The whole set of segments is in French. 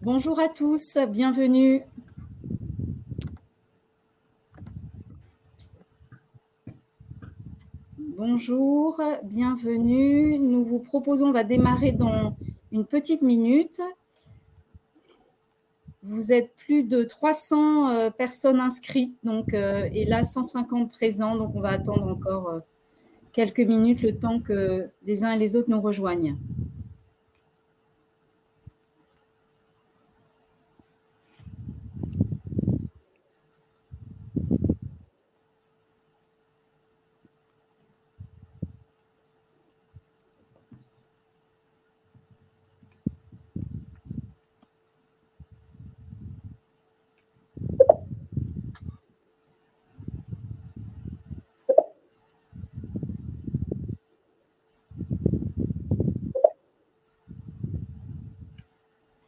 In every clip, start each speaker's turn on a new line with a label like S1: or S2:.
S1: Bonjour à tous, bienvenue. Bonjour, bienvenue. Nous vous proposons, on va démarrer dans une petite minute. Vous êtes plus de 300 personnes inscrites et là 150 présents, donc on va attendre encore quelques minutes le temps que les uns et les autres nous rejoignent.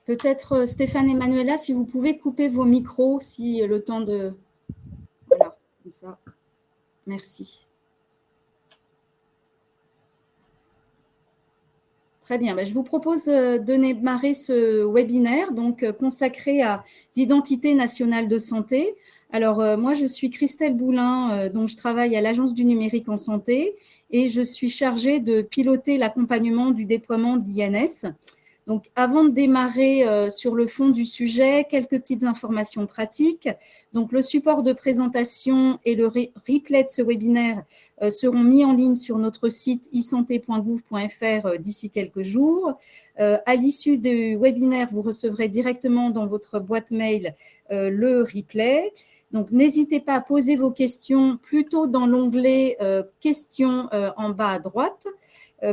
S1: Peut-être Stéphane et Manuela, si vous pouvez couper vos micros, si le temps de... Voilà, comme ça. Merci. Très bien, je vous propose de démarrer ce webinaire consacré à l'identité nationale de santé. Alors, moi, je suis Christelle Boulin, donc je travaille à l'Agence du numérique en santé et je suis chargée de piloter l'accompagnement du déploiement d'INS. Donc, avant de démarrer sur le fond du sujet, quelques petites informations pratiques. Donc, le support de présentation et le replay de ce webinaire seront mis en ligne sur notre site isanté.gouv.fr d'ici quelques jours. À l'issue du webinaire, vous recevrez directement dans votre boîte mail le replay. Donc, n'hésitez pas à poser vos questions plutôt dans l'onglet questions en bas à droite.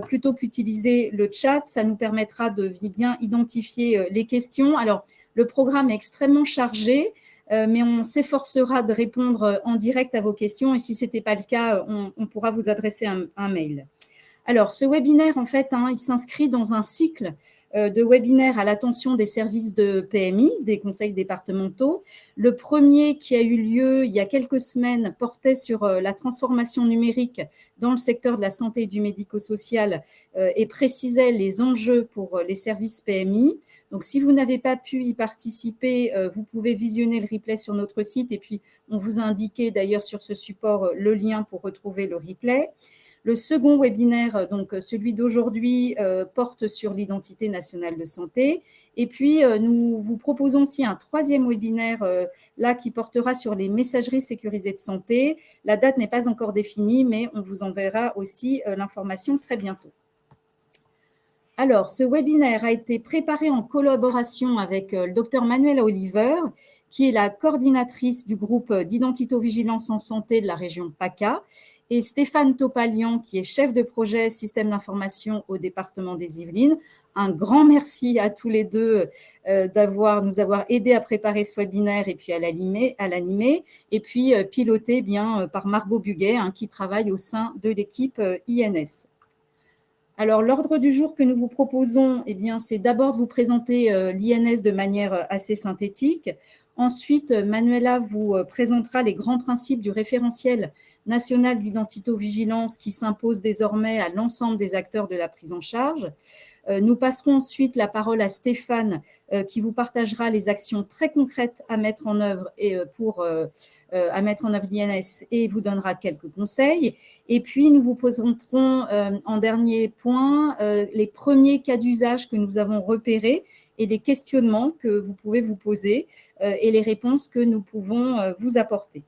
S1: Plutôt qu'utiliser le chat, ça nous permettra de bien identifier les questions. Alors, le programme est extrêmement chargé, mais on s'efforcera de répondre en direct à vos questions et si ce n'était pas le cas, on pourra vous adresser un mail. Alors, ce webinaire, en fait, il s'inscrit dans un cycle de webinaires à l'attention des services de PMI, des conseils départementaux. Le premier qui a eu lieu il y a quelques semaines portait sur la transformation numérique dans le secteur de la santé et du médico-social et précisait les enjeux pour les services PMI. Donc, si vous n'avez pas pu y participer, vous pouvez visionner le replay sur notre site et puis on vous a indiqué d'ailleurs sur ce support le lien pour retrouver le replay. Le second webinaire, donc celui d'aujourd'hui, porte sur l'identité nationale de santé. Et puis, nous vous proposons aussi un troisième webinaire là qui portera sur les messageries sécurisées de santé. La date n'est pas encore définie, mais on vous enverra aussi l'information très bientôt. Alors, ce webinaire a été préparé en collaboration avec le docteur Manuela Oliver, qui est la coordinatrice du groupe d'identito-vigilance en santé de la région PACA, et Stéphane Topalian, qui est chef de projet système d'information au département des Yvelines. Un grand merci à tous les deux nous avoir aidés à préparer ce webinaire et puis à l'animer, et puis piloté par Margot Buguet, qui travaille au sein de l'équipe INS. Alors, l'ordre du jour que nous vous proposons, c'est d'abord de vous présenter l'INS de manière assez synthétique. Ensuite, Manuela vous présentera les grands principes du référentiel national d'identito-vigilance qui s'impose désormais à l'ensemble des acteurs de la prise en charge. Nous passerons ensuite la parole à Stéphane qui vous partagera les actions très concrètes à mettre en œuvre à mettre en œuvre l'INS et vous donnera quelques conseils. Et puis, nous vous présenterons en dernier point les premiers cas d'usage que nous avons repérés et les questionnements que vous pouvez vous poser et les réponses que nous pouvons vous apporter.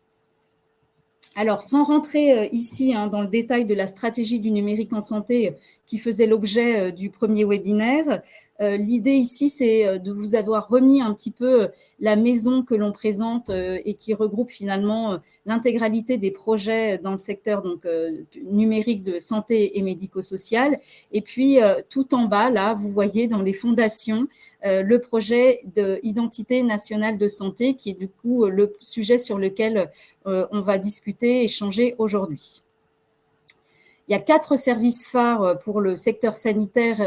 S1: Alors, sans rentrer ici dans le détail de la stratégie du numérique en santé qui faisait l'objet du premier webinaire, l'idée ici, c'est de vous avoir remis un petit peu la maison que l'on présente et qui regroupe finalement l'intégralité des projets dans le secteur numérique de santé et médico-social. Et puis, tout en bas, là, vous voyez dans les fondations le projet d'identité nationale de santé qui est du coup le sujet sur lequel on va discuter, échanger aujourd'hui. Il y a 4 services phares pour le secteur sanitaire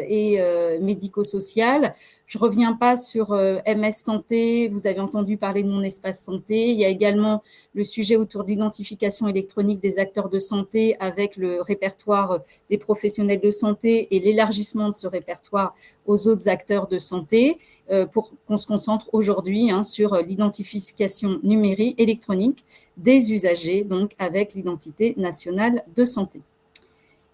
S1: et médico-social. Je ne reviens pas sur MS Santé, vous avez entendu parler de Mon Espace Santé. Il y a également le sujet autour de l'identification électronique des acteurs de santé avec le répertoire des professionnels de santé et l'élargissement de ce répertoire aux autres acteurs de santé. pour qu'on se concentre aujourd'hui sur l'identification numérique électronique des usagers, donc avec l'identité nationale de santé.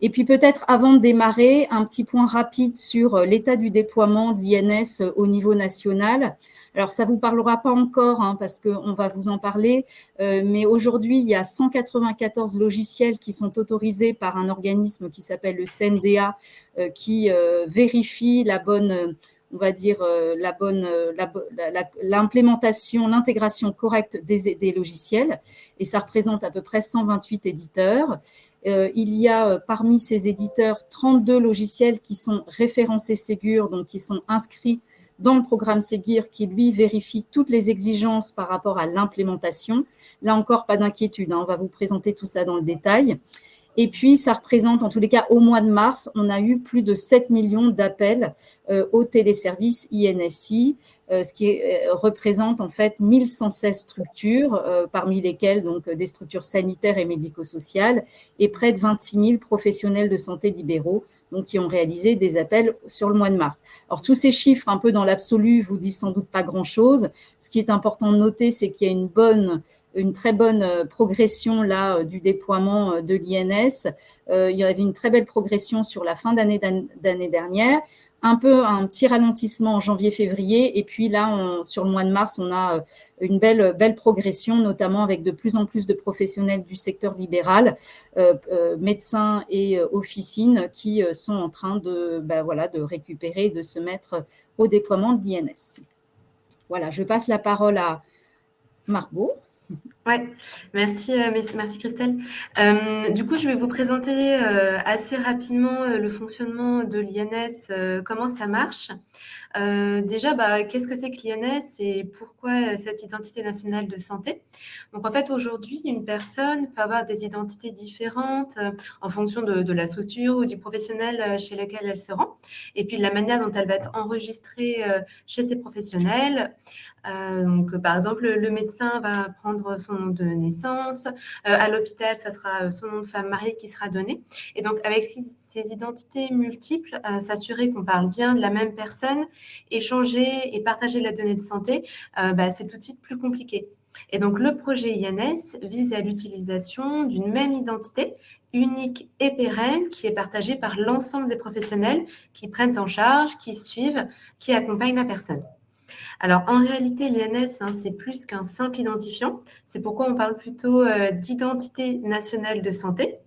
S1: Et puis peut-être avant de démarrer, un petit point rapide sur l'état du déploiement de l'INS au niveau national. Alors ça ne vous parlera pas encore parce qu'on va vous en parler, mais aujourd'hui il y a 194 logiciels qui sont autorisés par un organisme qui s'appelle le CNDA qui vérifie la bonne, on va dire l'implémentation, l'intégration correcte des logiciels, et ça représente à peu près 128 éditeurs. Il y a parmi ces éditeurs 32 logiciels qui sont référencés Ségur, donc qui sont inscrits dans le programme Ségur, qui lui vérifie toutes les exigences par rapport à l'implémentation. Là encore, pas d'inquiétude, on va vous présenter tout ça dans le détail. Et puis, ça représente, en tous les cas, au mois de mars, on a eu plus de 7 millions d'appels au téléservice INSI, ce qui représente en fait 1116 structures, parmi lesquelles donc des structures sanitaires et médico-sociales, et près de 26 000 professionnels de santé libéraux, donc qui ont réalisé des appels sur le mois de mars. Alors, tous ces chiffres, un peu dans l'absolu, vous disent sans doute pas grand-chose. Ce qui est important de noter, c'est qu'il y a une très bonne progression là du déploiement de l'INS. Il y avait une très belle progression sur la fin d'année dernière, un petit ralentissement en janvier-février, et puis là, sur le mois de mars, on a une belle progression, notamment avec de plus en plus de professionnels du secteur libéral, médecins et officines, qui sont en train de récupérer, de se mettre au déploiement de l'INS. Voilà, je passe la parole à Margot.
S2: Ouais, merci Christelle. Du coup, je vais vous présenter assez rapidement le fonctionnement de l'INS, comment ça marche. Déjà, qu'est-ce que c'est que l'INS et pourquoi cette identité nationale de santé? Donc, en fait, aujourd'hui, une personne peut avoir des identités différentes en fonction de la structure ou du professionnel chez lequel elle se rend, et puis de la manière dont elle va être enregistrée chez ces professionnels. Donc, par exemple, le médecin va prendre son nom de naissance. À l'hôpital, ça sera son nom de femme mariée qui sera donné. Et donc, avec ces identités multiples, s'assurer qu'on parle bien de la même personne, échanger et partager la donnée de santé, c'est tout de suite plus compliqué. Et donc, le projet INS vise à l'utilisation d'une même identité unique et pérenne qui est partagée par l'ensemble des professionnels qui prennent en charge, qui suivent, qui accompagnent la personne. Alors, en réalité, l'INS, c'est plus qu'un simple identifiant. C'est pourquoi on parle plutôt d'identité nationale de santé.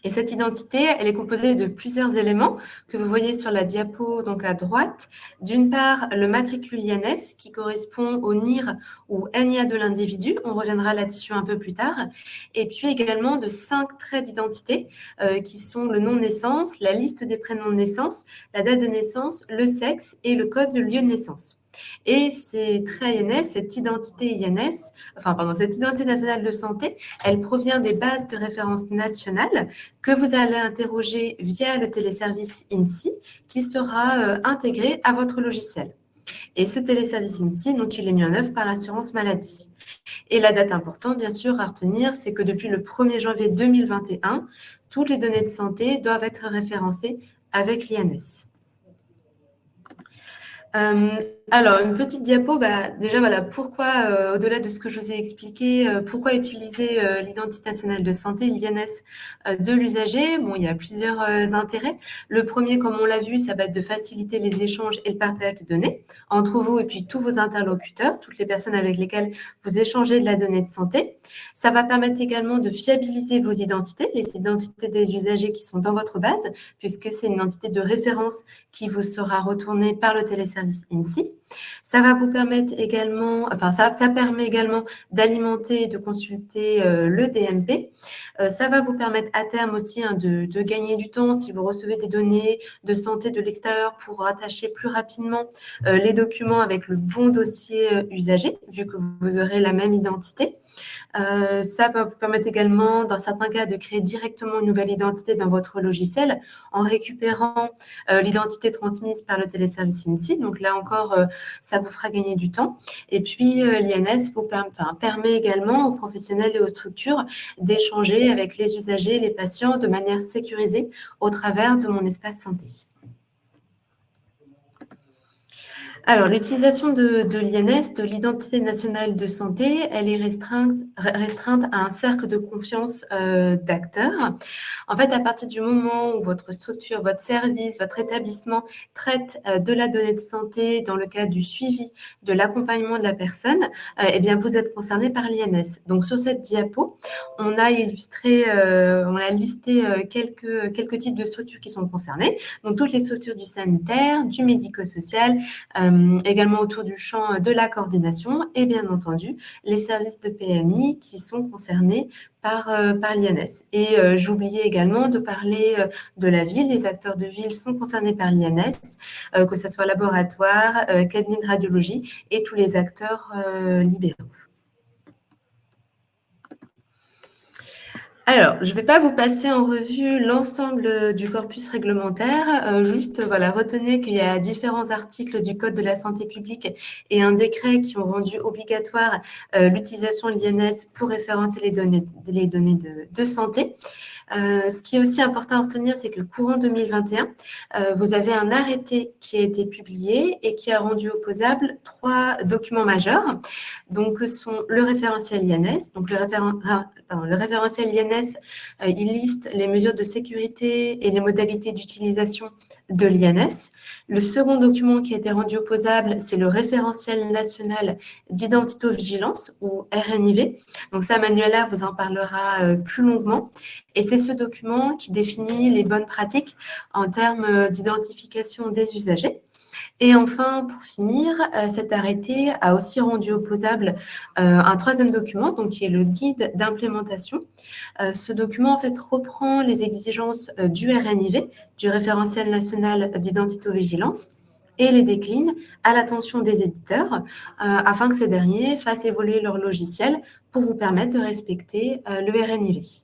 S2: Et cette identité, elle est composée de plusieurs éléments que vous voyez sur la diapo, donc à droite. D'une part, le matricule INS qui correspond au NIR ou NIA de l'individu. On reviendra là-dessus un peu plus tard. Et puis également de 5 traits d'identité qui sont le nom de naissance, la liste des prénoms de naissance, la date de naissance, le sexe et le code de lieu de naissance. Et ces traits INS, cette identité nationale de santé, elle provient des bases de référence nationales que vous allez interroger via le téléservice INSI qui sera intégré à votre logiciel. Et ce téléservice INSI, donc, il est mis en œuvre par l'assurance maladie. Et la date importante, bien sûr, à retenir, c'est que depuis le 1er janvier 2021, toutes les données de santé doivent être référencées avec l'INS. Alors, une petite diapo, déjà, voilà, pourquoi, au-delà de ce que je vous ai expliqué, pourquoi utiliser l'identité nationale de santé, l'INS, de l'usager? Bon, il y a plusieurs intérêts. Le premier, comme on l'a vu, ça va être de faciliter les échanges et le partage de données entre vous et puis tous vos interlocuteurs, toutes les personnes avec lesquelles vous échangez de la donnée de santé. Ça va permettre également de fiabiliser vos identités, les identités des usagers qui sont dans votre base, puisque c'est une identité de référence qui vous sera retournée par le téléservice INSI. Ça va vous permettre également, ça permet également d'alimenter et de consulter le DMP. Ça va vous permettre à terme aussi de gagner du temps si vous recevez des données de santé de l'extérieur pour rattacher plus rapidement les documents avec le bon dossier usager, vu que vous aurez la même identité. Ça va vous permettre également, dans certains cas, de créer directement une nouvelle identité dans votre logiciel en récupérant l'identité transmise par le téléservice INSI. Donc là encore, ça vous fera gagner du temps. Et puis, l'INS permet également aux professionnels et aux structures d'échanger avec les usagers, les patients, de manière sécurisée au travers de mon espace santé. Alors, l'utilisation de l'INS, de l'identité nationale de santé, elle est restreinte à un cercle de confiance d'acteurs. En fait, à partir du moment où votre structure, votre service, votre établissement traite de la donnée de santé dans le cadre du suivi, de l'accompagnement de la personne, eh bien, vous êtes concerné par l'INS. Donc, sur cette diapo, on a on a listé quelques types de structures qui sont concernées. Donc, toutes les structures du sanitaire, du médico-social, également autour du champ de la coordination et bien entendu les services de PMI qui sont concernés par l'INS. Et j'oubliais également de parler de la ville. Les acteurs de ville sont concernés par l'INS, que ce soit laboratoire, cabinet de radiologie et tous les acteurs libéraux. Alors, je ne vais pas vous passer en revue l'ensemble du corpus réglementaire, juste voilà, retenez qu'il y a différents articles du Code de la santé publique et un décret qui ont rendu obligatoire l'utilisation de l'INS pour référencer les données de santé. Ce qui est aussi important à retenir, c'est que le courant 2021, vous avez un arrêté qui a été publié et qui a rendu opposable 3 documents majeurs. Donc, ce sont le référentiel INS. Donc, le référentiel INS, il liste les mesures de sécurité et les modalités d'utilisation de l'INS. Le second document qui a été rendu opposable, c'est le référentiel national d'identito-vigilance ou RNIV. Donc ça, Manuela vous en parlera plus longuement. Et c'est ce document qui définit les bonnes pratiques en termes d'identification des usagers. Et enfin, pour finir, cet arrêté a aussi rendu opposable un troisième document, donc qui est le guide d'implémentation. Ce document, en fait, reprend les exigences du RNIV, du référentiel national d'identito-vigilance, et les décline à l'attention des éditeurs afin que ces derniers fassent évoluer leur logiciel pour vous permettre de respecter le RNIV.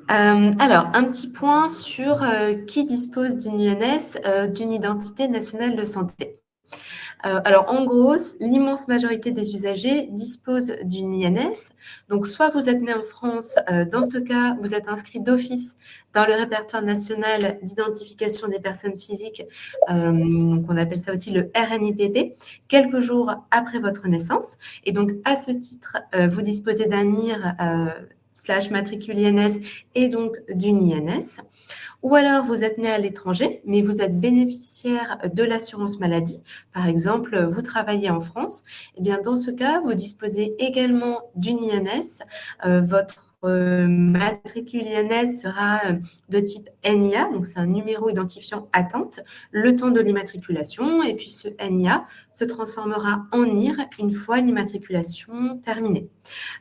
S2: Alors, un petit point sur qui dispose d'une INS, d'une identité nationale de santé. Alors, en gros, l'immense majorité des usagers disposent d'une INS. Donc, soit vous êtes né en France, dans ce cas, vous êtes inscrit d'office dans le répertoire national d'identification des personnes physiques, donc on appelle ça aussi le RNIPP, quelques jours après votre naissance. Et donc, à ce titre, vous disposez d'un NIR / matricule INS et donc d'une INS. Ou alors, vous êtes né à l'étranger, mais vous êtes bénéficiaire de l'assurance maladie. Par exemple, vous travaillez en France. Eh bien, dans ce cas, vous disposez également d'une INS. Votre matricule INS sera de type NIA, donc c'est un numéro identifiant attente, le temps de l'immatriculation. Et puis, ce NIA se transformera en NIR une fois l'immatriculation terminée.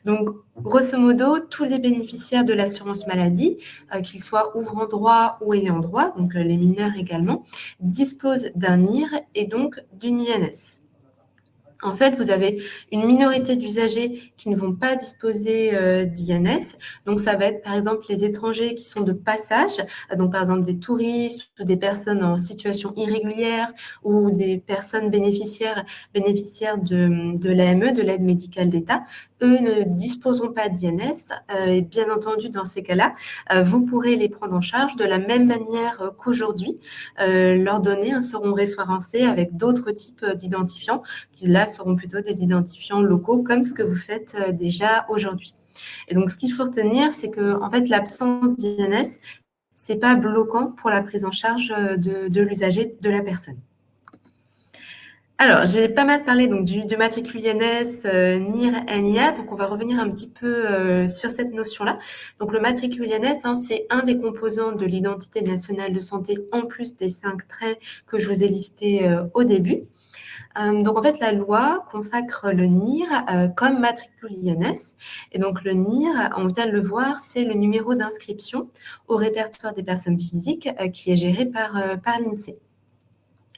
S2: Donc, grosso modo, tous les bénéficiaires de l'assurance maladie, qu'ils soient ouvrant droit ou ayant droit, donc les mineurs également, disposent d'un NIR et donc d'une INS. En fait, vous avez une minorité d'usagers qui ne vont pas disposer d'INS. Donc, ça va être, par exemple, les étrangers qui sont de passage, donc, par exemple, des touristes ou des personnes en situation irrégulière ou des personnes bénéficiaires de l'AME, de l'aide médicale d'État. Eux ne disposeront pas d'INS. Et bien entendu, dans ces cas-là, vous pourrez les prendre en charge de la même manière qu'aujourd'hui. Leurs données seront référencées avec d'autres types d'identifiants qui, là, seront plutôt des identifiants locaux comme ce que vous faites déjà aujourd'hui. Et donc, ce qu'il faut retenir, c'est que, en fait, l'absence d'INS, c'est pas bloquant pour la prise en charge de l'usager, de la personne. Alors, j'ai pas mal parlé donc du matricule INS, NIR, NIA, donc on va revenir un petit peu sur cette notion-là. Donc, le matricule INS, c'est un des composants de l'identité nationale de santé en plus des 5 traits que je vous ai listés au début. Donc, en fait, la loi consacre le NIR comme matricule INS. Et donc, le NIR, on vient de le voir, c'est le numéro d'inscription au répertoire des personnes physiques qui est géré par l'INSEE.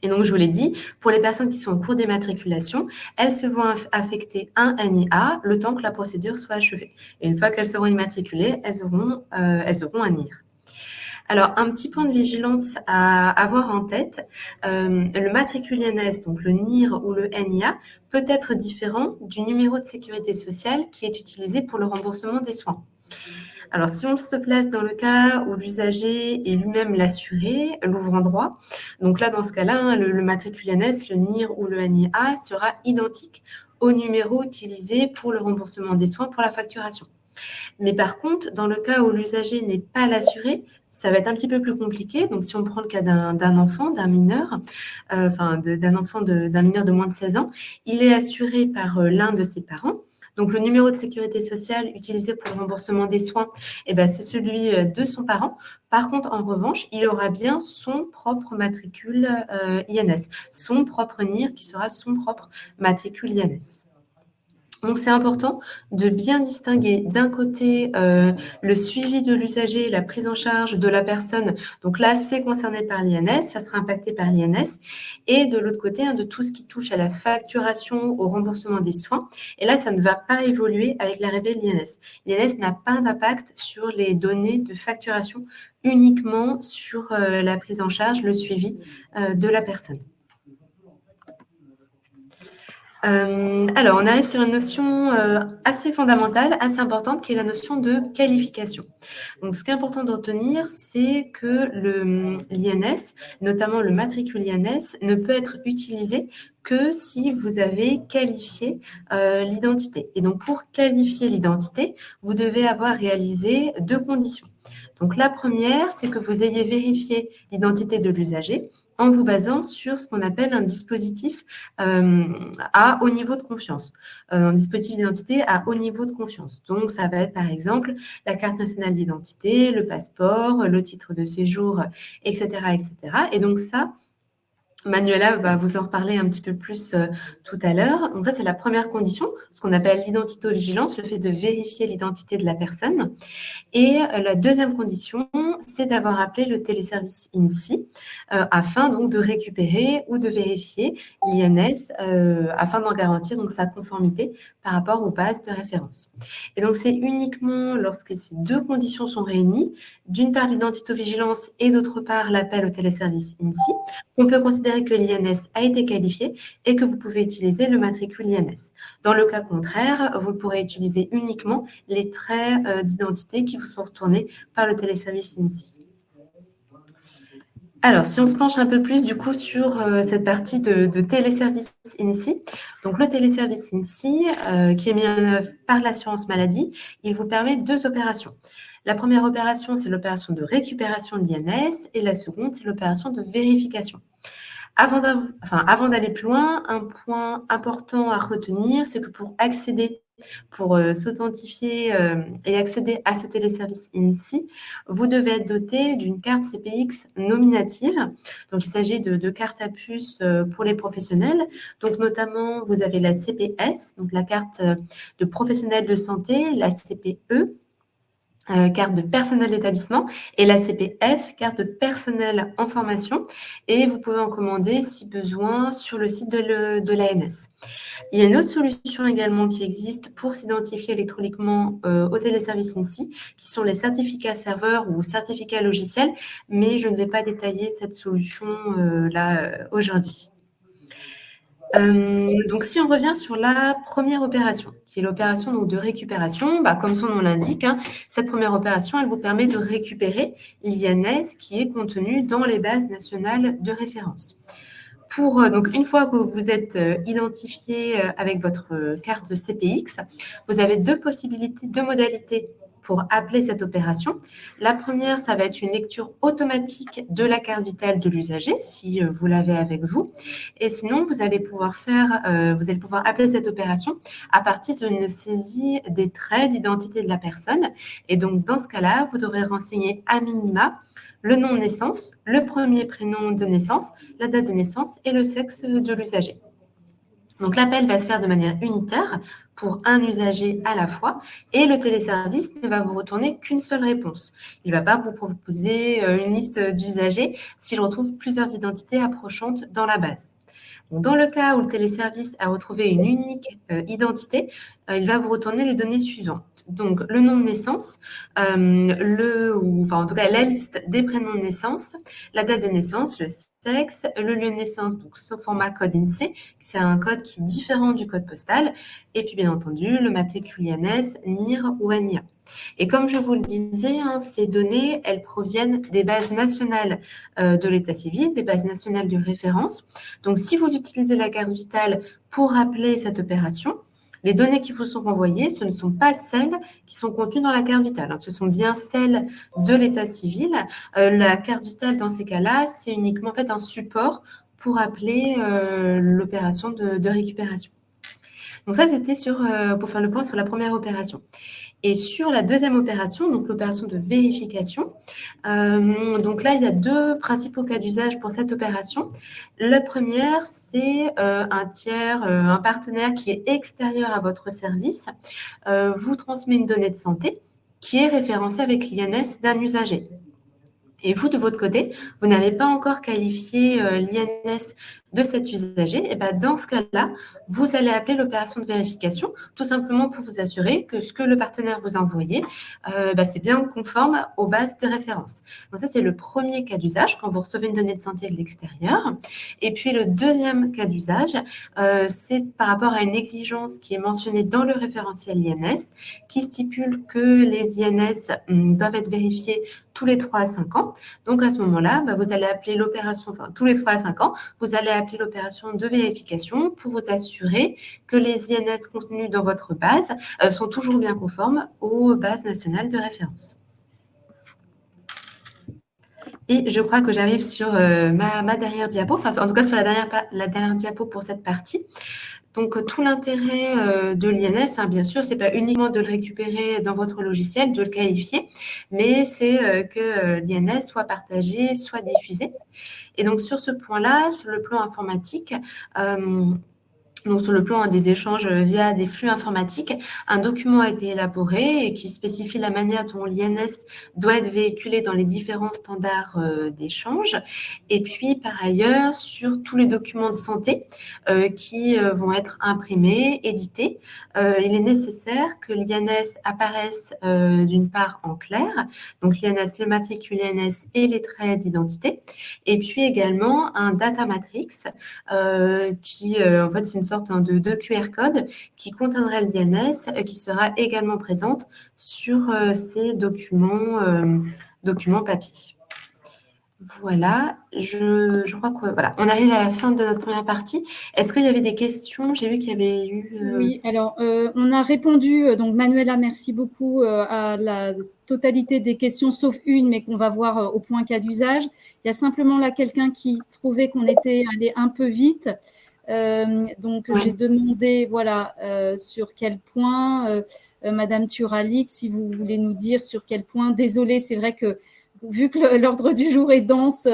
S2: Et donc, je vous l'ai dit, pour les personnes qui sont en cours d'immatriculation, elles se vont affecter un NIA le temps que la procédure soit achevée. Et une fois qu'elles seront immatriculées, elles auront un NIR. Alors, un petit point de vigilance à avoir en tête, le matricule INS, donc le NIR ou le NIA, peut être différent du numéro de sécurité sociale qui est utilisé pour le remboursement des soins. Alors, si on se place dans le cas où l'usager est lui-même l'assuré, l'ouvrant droit, donc là, dans ce cas-là, hein, le matricule INS, le NIR ou le NIA sera identique au numéro utilisé pour le remboursement des soins pour la facturation. Mais par contre, dans le cas où l'usager n'est pas l'assuré, ça va être un petit peu plus compliqué. Donc, si on prend le cas d'un enfant, d'un mineur, d'un mineur de moins de 16 ans, il est assuré par l'un de ses parents. Donc, le numéro de sécurité sociale utilisé pour le remboursement des soins, c'est celui de son parent. Par contre, en revanche, il aura bien son propre matricule INS, son propre NIR qui sera son propre matricule INS. Donc, c'est important de bien distinguer d'un côté le suivi de l'usager, la prise en charge de la personne. Donc là, c'est concerné par l'INS, ça sera impacté par l'INS. Et de l'autre côté, de tout ce qui touche à la facturation, au remboursement des soins. Et là, ça ne va pas évoluer avec l'arrivée de l'INS. L'INS n'a pas d'impact sur les données de facturation, uniquement sur la prise en charge, le suivi de la personne. Alors, on arrive sur une notion assez fondamentale, assez importante, qui est la notion de qualification. Donc, ce qui est important de retenir, c'est que l'INS, notamment le matricule INS, ne peut être utilisé que si vous avez qualifié l'identité. Et donc, pour qualifier l'identité, vous devez avoir réalisé 2 conditions. Donc, la première, c'est que vous ayez vérifié l'identité de l'usager en vous basant sur ce qu'on appelle un dispositif à haut niveau de confiance, un dispositif d'identité à haut niveau de confiance. Donc, ça va être par exemple la carte nationale d'identité, le passeport, le titre de séjour, etc., etc. Et donc ça, Manuela va vous en reparler un petit peu plus tout à l'heure. Donc ça, c'est la première condition, ce qu'on appelle l'identito-vigilance, le fait de vérifier l'identité de la personne. Et la deuxième condition, c'est d'avoir appelé le téléservice INSI afin donc de récupérer ou de vérifier l'INS afin d'en garantir donc sa conformité par rapport aux bases de référence. Et donc, c'est uniquement lorsque ces 2 conditions sont réunies, d'une part l'identito-vigilance et d'autre part l'appel au téléservice INSI, qu'on peut considérer que l'INS a été qualifié et que vous pouvez utiliser le matricule INS. Dans le cas contraire, vous pourrez utiliser uniquement les traits d'identité qui vous sont retournés par le téléservice INSI. Alors, si on se penche un peu plus du coup sur cette partie de téléservice INSI, donc le téléservice INSI qui est mis en œuvre par l'assurance maladie, il vous permet 2 opérations. La première opération, c'est l'opération de récupération de l'INS et la seconde, c'est l'opération de vérification. Avant d'aller plus loin, un point important à retenir, c'est que pour accéder, pour s'authentifier et accéder à ce téléservice INSI, vous devez être doté d'une carte CPX nominative. Donc, il s'agit de cartes à puce pour les professionnels. Donc, notamment, vous avez la CPS, donc la carte de professionnel de santé, la CPE, carte de personnel d'établissement, et la CPF, carte de personnel en formation, et vous pouvez en commander si besoin sur le site de l'ANS. Il y a une autre solution également qui existe pour s'identifier électroniquement au téléservice INSI, qui sont les certificats serveurs ou certificats logiciels, mais je ne vais pas détailler cette solution là aujourd'hui. Donc, si on revient sur la première opération, qui est l'opération donc, de récupération, comme son nom l'indique, cette première opération, elle vous permet de récupérer l'INS qui est contenu dans les bases nationales de référence. Donc, une fois que vous êtes identifié avec votre carte CPX, vous avez 2 possibilités, 2 modalités pour appeler cette opération. La première, ça va être une lecture automatique de la carte vitale de l'usager, si vous l'avez avec vous. Et sinon, vous allez pouvoir appeler cette opération à partir d'une saisie des traits d'identité de la personne. Et donc, dans ce cas-là, vous devrez renseigner à minima le nom de naissance, le premier prénom de naissance, la date de naissance et le sexe de l'usager. Donc, l'appel va se faire de manière unitaire pour un usager à la fois et le téléservice ne va vous retourner qu'une seule réponse. Il ne va pas vous proposer une liste d'usagers s'il retrouve plusieurs identités approchantes dans la base. Donc, dans le cas où le téléservice a retrouvé une unique identité, il va vous retourner les données suivantes. Donc, le nom de naissance, en tout cas la liste des prénoms de naissance, la date de naissance, le sexe, le lieu de naissance, donc ce format code INSEE, c'est un code qui est différent du code postal, et puis bien entendu le matricule INS, NIR ou NIA. Et comme je vous le disais, hein, ces données, elles proviennent des bases nationales de l'état civil, des bases nationales de référence. Donc, si vous utilisez la carte vitale pour appeler cette opération, les données qui vous sont renvoyées, ce ne sont pas celles qui sont contenues dans la carte vitale, hein. Ce sont bien celles de l'état civil. La carte vitale, dans ces cas-là, c'est uniquement en fait un support pour appeler l'opération de récupération. Donc ça, c'était pour faire le point sur la première opération. Et sur la deuxième opération, donc l'opération de vérification, donc là, il y a deux principaux cas d'usage pour cette opération. La première, c'est un partenaire qui est extérieur à votre service, vous transmet une donnée de santé qui est référencée avec l'INS d'un usager. Et vous, de votre côté, vous n'avez pas encore qualifié l'INS de cet usager, et ben dans ce cas-là, vous allez appeler l'opération de vérification, tout simplement pour vous assurer que ce que le partenaire vous a envoyé, c'est bien conforme aux bases de référence. Donc ça, c'est le premier cas d'usage, quand vous recevez une donnée de santé de l'extérieur. Et puis le deuxième cas d'usage, c'est par rapport à une exigence qui est mentionnée dans le référentiel INS, qui stipule que les INS doivent être vérifiés tous les 3 à 5 ans. Donc, à ce moment-là, vous allez appeler l'opération, tous les 3 à 5 ans, vous allez appeler l'opération de vérification pour vous assurer que les INS contenus dans votre base sont toujours bien conformes aux bases nationales de référence. Et je crois que j'arrive sur ma dernière diapo, enfin, en tout cas sur la dernière diapo pour cette partie. Donc, tout l'intérêt de l'INS, bien sûr, ce n'est pas uniquement de le récupérer dans votre logiciel, de le qualifier, mais c'est que l'INS soit partagé, soit diffusé. Et donc, sur ce point-là, sur le plan informatique, donc sur le plan des échanges via des flux informatiques, un document a été élaboré et qui spécifie la manière dont l'INS doit être véhiculé dans les différents standards d'échange. Et puis, par ailleurs, sur tous les documents de santé qui vont être imprimés, édités, il est nécessaire que l'INS apparaisse d'une part en clair, donc l'INS, le matricule INS et les traits d'identité, et puis également un data matrix qui, en fait, c'est une sorte de QR code qui contiendra l'INS, qui sera également présente sur ces documents papier. Voilà, je crois que voilà, on arrive à la fin de notre première partie. Est-ce qu'il y avait des questions? J'ai vu qu'il y avait eu...
S1: Oui, alors on a répondu, donc Manuela, merci beaucoup, à la totalité des questions, sauf une, mais qu'on va voir au point cas d'usage. Il y a simplement là quelqu'un qui trouvait qu'on était allé un peu vite. Donc, j'ai demandé, voilà, sur quel point, Madame Turalik, si vous voulez nous dire sur quel point. Désolée, c'est vrai que vu que l'ordre du jour est dense,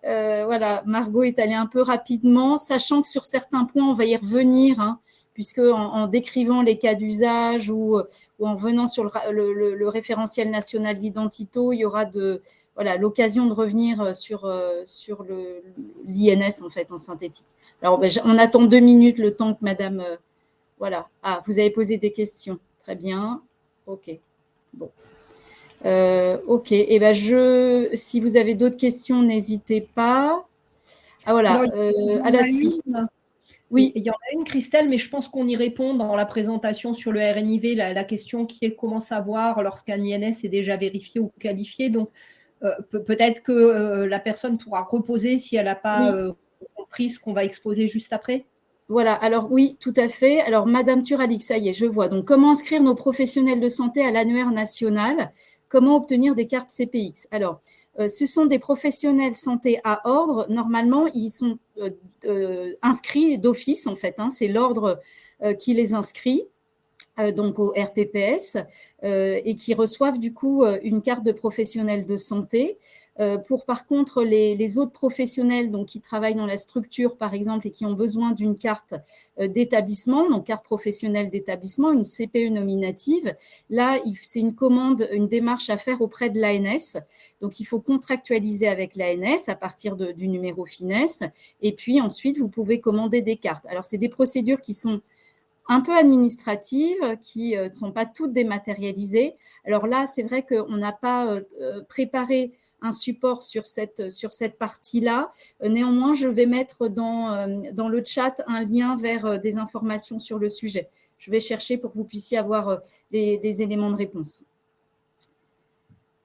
S1: voilà, Margot est allée un peu rapidement, sachant que sur certains points, on va y revenir, hein, puisque en décrivant les cas d'usage ou en venant sur le référentiel national d'identito, il y aura l'occasion de revenir sur l'INS, en fait, en synthétique. Alors, on attend 2 minutes, le temps que Madame... voilà. Ah, vous avez posé des questions. Très bien. OK. Bon. OK. Et si vous avez d'autres questions, n'hésitez pas. Ah, voilà.
S3: Oui, il y en a une, Christelle, mais je pense qu'on y répond dans la présentation sur le RNIV, la question qui est comment savoir lorsqu'un INS est déjà vérifié ou qualifié. Donc, peut-être que la personne pourra reposer si elle n'a pas compris ce qu'on va exposer juste après.
S1: Voilà, alors oui, tout à fait. Alors, Madame Turalik, ça y est, je vois. Donc, comment inscrire nos professionnels de santé à l'annuaire national? Comment obtenir des cartes CPX? Alors, ce sont des professionnels santé à ordre. Normalement, ils sont inscrits d'office, en fait, hein. C'est l'ordre qui les inscrit, donc au RPPS, et qui reçoivent du coup une carte de professionnel de santé. Pour par contre les autres professionnels donc, qui travaillent dans la structure par exemple et qui ont besoin d'une carte d'établissement, donc carte professionnelle d'établissement, une CPE nominative, là c'est une commande, une démarche à faire auprès de l'ANS. Donc il faut contractualiser avec l'ANS à partir du numéro FINES et puis ensuite vous pouvez commander des cartes. Alors c'est des procédures qui sont un peu administratives, qui ne sont pas toutes dématérialisées. Alors là, c'est vrai qu'on n'a pas préparé un support sur cette partie-là. Néanmoins, je vais mettre dans le chat un lien vers des informations sur le sujet. Je vais chercher pour que vous puissiez avoir les éléments de réponse.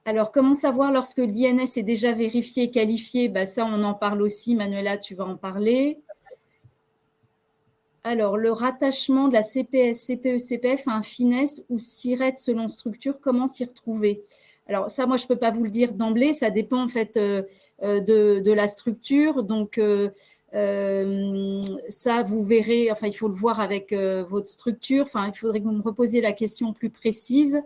S1: Alors, comment savoir lorsque l'INS est déjà vérifié et qualifié? Ça, on en parle aussi. Manuela, tu vas en parler. Alors, le rattachement de la CPS, CPE, CPF à un FINES ou SIRET selon structure, comment s'y retrouver? Alors, ça, moi, je ne peux pas vous le dire d'emblée. Ça dépend, en fait, de la structure. Donc, ça, vous verrez, enfin, il faut le voir avec votre structure. Enfin, il faudrait que vous me reposiez la question plus précise.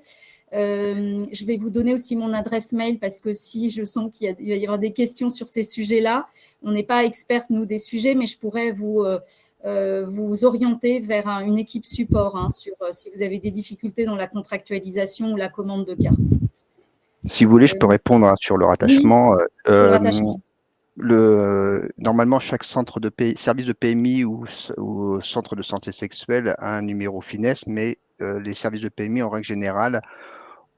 S1: Je vais vous donner aussi mon adresse mail parce que si je sens qu'il va y avoir des questions sur ces sujets-là, on n'est pas experts, nous, des sujets, mais je pourrais vous orienter vers une équipe support sur si vous avez des difficultés dans la contractualisation ou la commande de cartes.
S4: Si vous voulez, je peux répondre sur le rattachement.
S1: Oui, sur le rattachement.
S4: Normalement, chaque service de PMI ou centre de santé sexuelle a un numéro FINES, mais les services de PMI, en règle générale,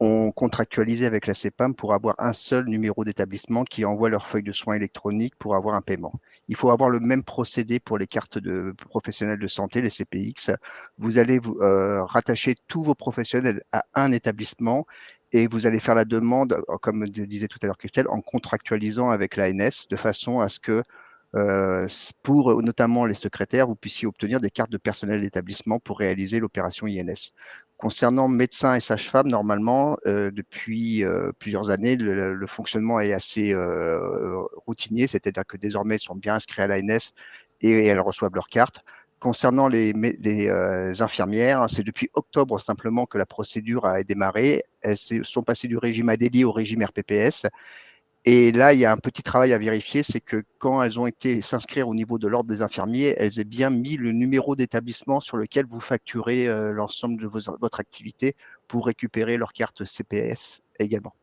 S4: ont contractualisé avec la CPAM pour avoir un seul numéro d'établissement qui envoie leur feuille de soins électronique pour avoir un paiement. Il faut avoir le même procédé pour les cartes de professionnels de santé, les CPX. Vous allez rattacher tous vos professionnels à un établissement et vous allez faire la demande, comme disait tout à l'heure Christelle, en contractualisant avec l'ANS de façon à ce que pour notamment les secrétaires, vous puissiez obtenir des cartes de personnel d'établissement pour réaliser l'opération INS. Concernant médecins et sages-femmes, normalement, depuis plusieurs années, le fonctionnement est assez routinier, c'est-à-dire que désormais, ils sont bien inscrits à l'ANS et elles reçoivent leur carte. Concernant les infirmières, c'est depuis octobre simplement que la procédure a démarré. Elles sont passées du régime ADELI au régime RPPS. Et là, il y a un petit travail à vérifier, c'est que quand elles ont été s'inscrire au niveau de l'ordre des infirmiers, elles aient bien mis le numéro d'établissement sur lequel vous facturez l'ensemble de votre activité pour récupérer leur carte CPS également.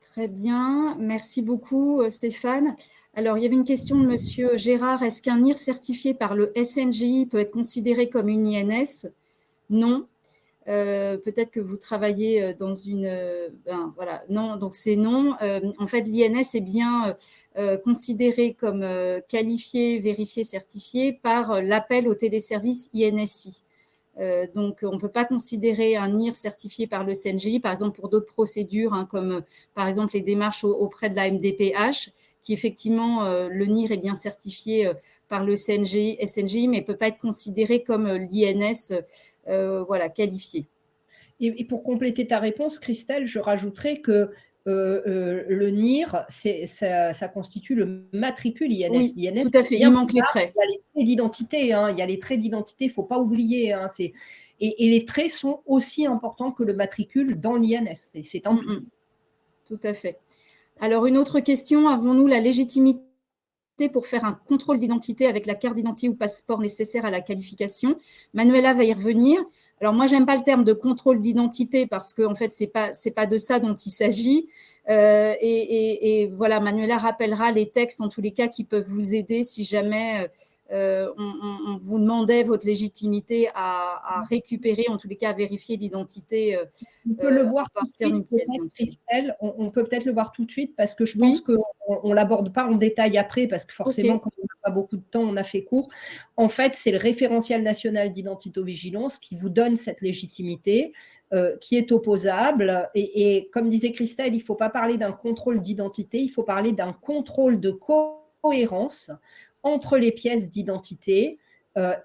S1: Très bien, merci beaucoup Stéphane. Alors, il y avait une question de monsieur Gérard. Est-ce qu'un NIR certifié par le SNGI peut être considéré comme une INS? Non. Peut-être que vous travaillez dans une… voilà, non, donc c'est non. En fait, l'INS est bien considéré comme qualifié, vérifié, certifié par l'appel au téléservice INSI. Donc, on ne peut pas considérer un NIR certifié par le CNGI, par exemple pour d'autres procédures, comme par exemple les démarches auprès de la MDPH, qui effectivement, le NIR est bien certifié par le CNGI, SNGI, mais ne peut pas être considéré comme l'INS voilà, qualifié.
S3: Et pour compléter ta réponse, Christelle, je rajouterais que le NIR, ça constitue le matricule INS.
S1: Oui,
S3: l'INS,
S1: tout à fait, il manque les traits.
S3: Il y a les traits d'identité, il y a les traits d'identité, il ne faut pas oublier. Et les traits sont aussi importants que le matricule dans l'INS. C'est un tout.
S1: Tout à fait. Alors, une autre question, avons-nous la légitimité pour faire un contrôle d'identité avec la carte d'identité ou passeport nécessaire à la qualification? Manuela va y revenir. Alors, moi, j'aime pas le terme de contrôle d'identité parce qu'en fait, c'est pas de ça dont il s'agit. Et voilà, Manuela rappellera les textes, en tous les cas, qui peuvent vous aider si jamais on vous demandait votre légitimité à récupérer, en tous les cas, à vérifier l'identité.
S3: On peut le voir tout de suite, Christelle. On peut peut-être le voir tout de suite parce que je pense qu'on ne l'aborde pas en détail après parce que forcément, quand on n'a pas beaucoup de temps, on a fait court. En fait, c'est le référentiel national d'identité-vigilance qui vous donne cette légitimité qui est opposable. Et comme disait Christelle, il ne faut pas parler d'un contrôle d'identité, il faut parler d'un contrôle de cohérence entre les pièces d'identité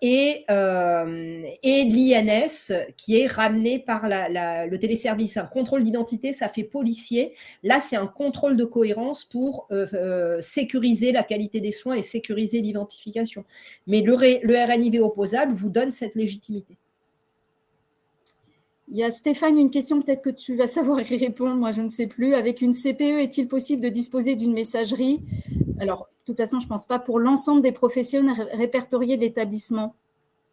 S3: et l'INS qui est ramené par le téléservice. Un contrôle d'identité, ça fait policier. Là, c'est un contrôle de cohérence pour sécuriser la qualité des soins et sécuriser l'identification. Mais le RNIV opposable vous donne cette légitimité.
S1: Il y a Stéphane, une question, peut-être que tu vas savoir y répondre, moi je ne sais plus. Avec une CPE, est-il possible de disposer d'une messagerie? Alors, de toute façon, je ne pense pas pour l'ensemble des professionnels répertoriés de l'établissement.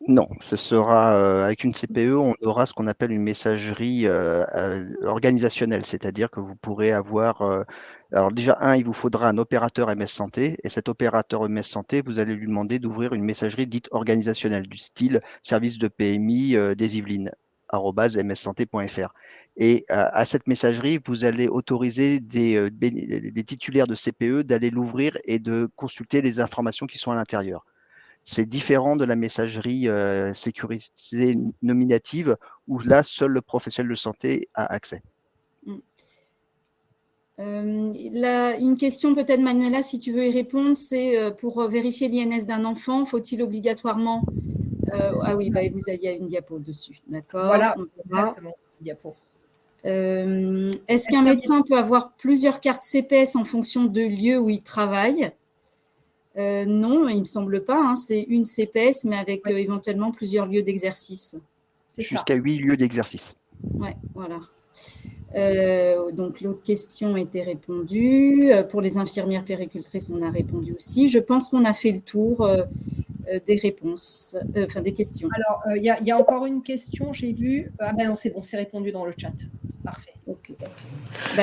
S4: Non, ce sera avec une CPE, on aura ce qu'on appelle une messagerie organisationnelle, c'est-à-dire que vous pourrez avoir… alors déjà, il vous faudra un opérateur MS Santé, et cet opérateur MS Santé, vous allez lui demander d'ouvrir une messagerie dite organisationnelle, du style service de PMI des Yvelines, @mssanté.fr. Et à cette messagerie, vous allez autoriser des titulaires de CPE d'aller l'ouvrir et de consulter les informations qui sont à l'intérieur. C'est différent de la messagerie sécurisée nominative où là, seul le professionnel de santé a accès.
S1: Une question peut-être, Manuela, si tu veux y répondre, c'est pour vérifier l'INS d'un enfant, faut-il obligatoirement… ah oui, bah, il y a une diapo dessus, d'accord.
S3: Voilà, exactement, diapo.
S1: Est-ce qu'un médecin peut avoir plusieurs cartes CPS en fonction de lieu où il travaille? Non, il ne me semble pas, hein, c'est une CPS, mais avec éventuellement plusieurs lieux d'exercice.
S4: Jusqu'à 8 lieux d'exercice.
S1: Oui, voilà. Donc, l'autre question était répondue. Pour les infirmières puéricultrices, on a répondu aussi. Je pense qu'on a fait le tour des réponses, enfin des questions.
S3: Alors, il y a encore une question, j'ai lu. Ah ben non, c'est bon, c'est répondu dans le chat. Parfait.
S1: Okay.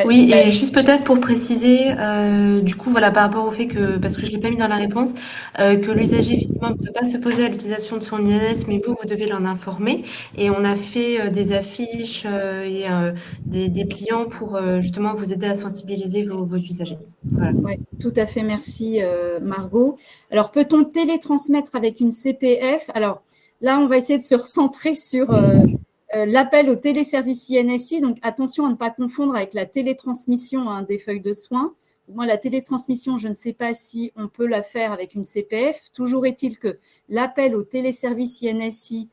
S2: Oui, et juste peut-être pour préciser, du coup, voilà, par rapport au fait que, parce que je ne l'ai pas mis dans la réponse, que l'usager, effectivement, ne peut pas se poser à l'utilisation de son INS, mais vous devez l'en informer. Et on a fait des affiches et des pliants pour justement vous aider à sensibiliser vos usagers. Voilà.
S1: Oui, tout à fait, merci Margot. Alors, peut-on télétransmettre avec une CPF? Alors, là, on va essayer de se recentrer sur… l'appel au téléservice INSI, donc attention à ne pas confondre avec la télétransmission des feuilles de soins. Moi, la télétransmission, je ne sais pas si on peut la faire avec une CPF. Toujours est-il que l'appel au téléservice INSI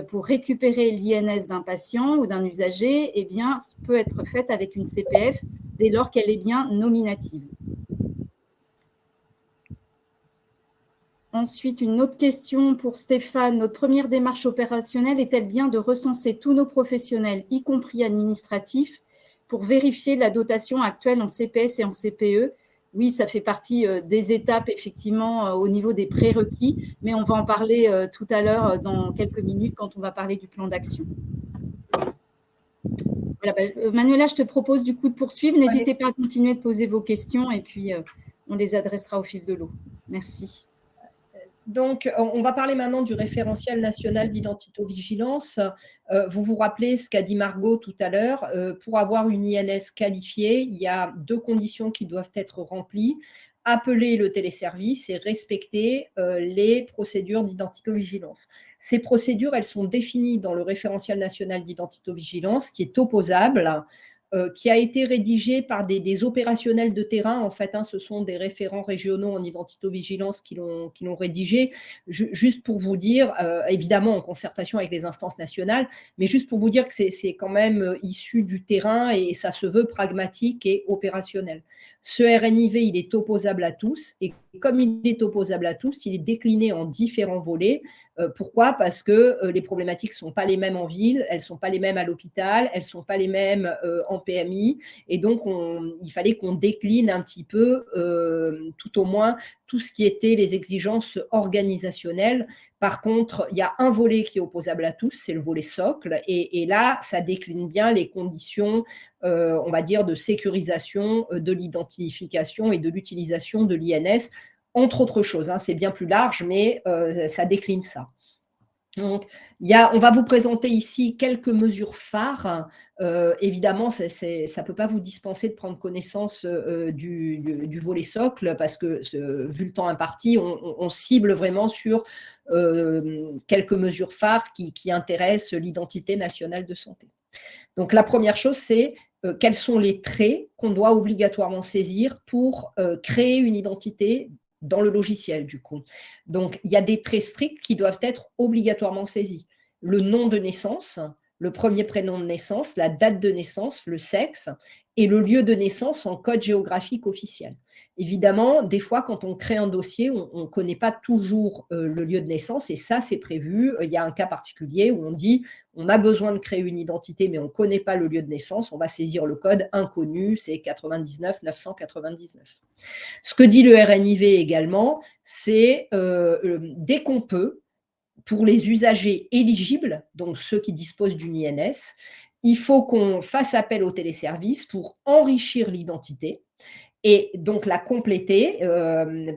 S1: pour récupérer l'INS d'un patient ou d'un usager, eh bien, peut être fait avec une CPF dès lors qu'elle est bien nominative. Ensuite, une autre question pour Stéphane. Notre première démarche opérationnelle est-elle bien de recenser tous nos professionnels, y compris administratifs, pour vérifier la dotation actuelle en CPS et en CPE? Oui, ça fait partie des étapes, effectivement, au niveau des prérequis, mais on va en parler tout à l'heure, dans quelques minutes, quand on va parler du plan d'action. Voilà, Manuela, je te propose du coup de poursuivre. N'hésitez pas à continuer de poser vos questions et puis on les adressera au fil de l'eau. Merci.
S3: Donc, on va parler maintenant du référentiel national d'identité-vigilance. Vous vous rappelez ce qu'a dit Margot tout à l'heure. Pour avoir une INS qualifiée, il y a 2 conditions qui doivent être remplies. Appeler le téléservice et respecter les procédures d'identité-vigilance. Ces procédures, elles sont définies dans le référentiel national d'identité-vigilance qui est opposable, qui a été rédigé par des opérationnels de terrain. En fait, ce sont des référents régionaux en identité-vigilance qui l'ont rédigé. Juste pour vous dire, évidemment en concertation avec les instances nationales, mais juste pour vous dire que c'est quand même issu du terrain et ça se veut pragmatique et opérationnel. Ce RNIV, il est opposable à tous et comme il est opposable à tous, il est décliné en différents volets. Pourquoi? Parce que les problématiques ne sont pas les mêmes en ville, elles ne sont pas les mêmes à l'hôpital, elles ne sont pas les mêmes en PMI. Et donc, il fallait qu'on décline un petit peu, tout au moins, tout ce qui était les exigences organisationnelles. Par contre, il y a un volet qui est opposable à tous, c'est le volet socle. Et là, ça décline bien les conditions, on va dire, de sécurisation de l'identification et de l'utilisation de l'INS, entre autres choses. C'est bien plus large, mais ça décline ça. Donc, on va vous présenter ici quelques mesures phares. Évidemment, ça ne peut pas vous dispenser de prendre connaissance du volet socle parce que, vu le temps imparti, on cible vraiment sur quelques mesures phares qui intéressent l'identité nationale de santé. Donc, la première chose, c'est quels sont les traits qu'on doit obligatoirement saisir pour créer une identité dans le logiciel, du coup. Donc, il y a des traits stricts qui doivent être obligatoirement saisis. Le nom de naissance, le premier prénom de naissance, la date de naissance, le sexe et le lieu de naissance en code géographique officiel. Évidemment, des fois, quand on crée un dossier, on ne connaît pas toujours le lieu de naissance et ça, c'est prévu. Il y a un cas particulier où on dit on a besoin de créer une identité, mais on ne connaît pas le lieu de naissance. On va saisir le code inconnu, c'est 99 999. Ce que dit le RNIV également, c'est dès qu'on peut, pour les usagers éligibles, donc ceux qui disposent d'une INS, il faut qu'on fasse appel au téléservice pour enrichir l'identité et donc la compléter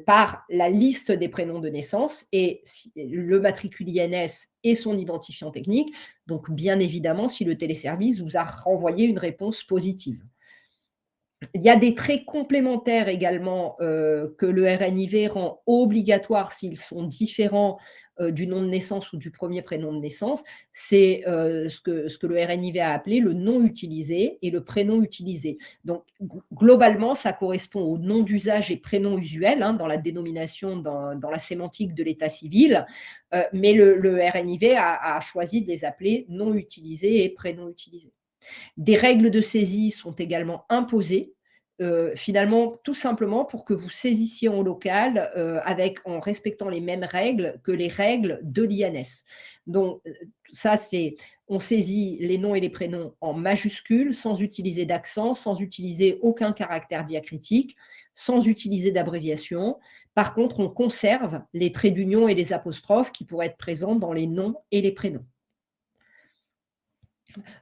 S3: par la liste des prénoms de naissance et le matricule INS et son identifiant technique. Donc, bien évidemment, si le téléservice vous a renvoyé une réponse positive. Il y a des traits complémentaires également que le RNIV rend obligatoire s'ils sont différents du nom de naissance ou du premier prénom de naissance. C'est ce que le RNIV a appelé le nom utilisé et le prénom utilisé. Donc, globalement, ça correspond au nom d'usage et prénom usuel dans la dénomination, dans la sémantique de l'état civil, mais le RNIV a choisi de les appeler nom utilisé et prénom utilisé. Des règles de saisie sont également imposées, finalement, tout simplement pour que vous saisissiez en local en respectant les mêmes règles que les règles de l'INS. Donc, ça, on saisit les noms et les prénoms en majuscules, sans utiliser d'accent, sans utiliser aucun caractère diacritique, sans utiliser d'abréviation. Par contre, on conserve les traits d'union et les apostrophes qui pourraient être présents dans les noms et les prénoms.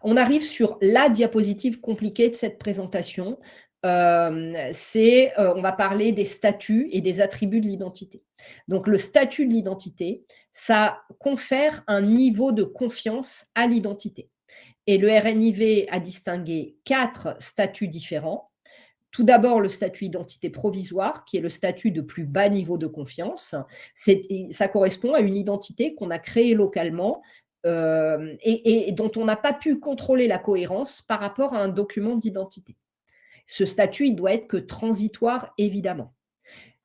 S3: On arrive sur la diapositive compliquée de cette présentation. On va parler des statuts et des attributs de l'identité. Donc, le statut de l'identité, ça confère un niveau de confiance à l'identité. Et le RNIV a distingué 4 statuts différents. Tout d'abord, le statut identité provisoire, qui est le statut de plus bas niveau de confiance. Ça correspond à une identité qu'on a créée localement et dont on n'a pas pu contrôler la cohérence par rapport à un document d'identité. Ce statut, il doit être que transitoire, évidemment.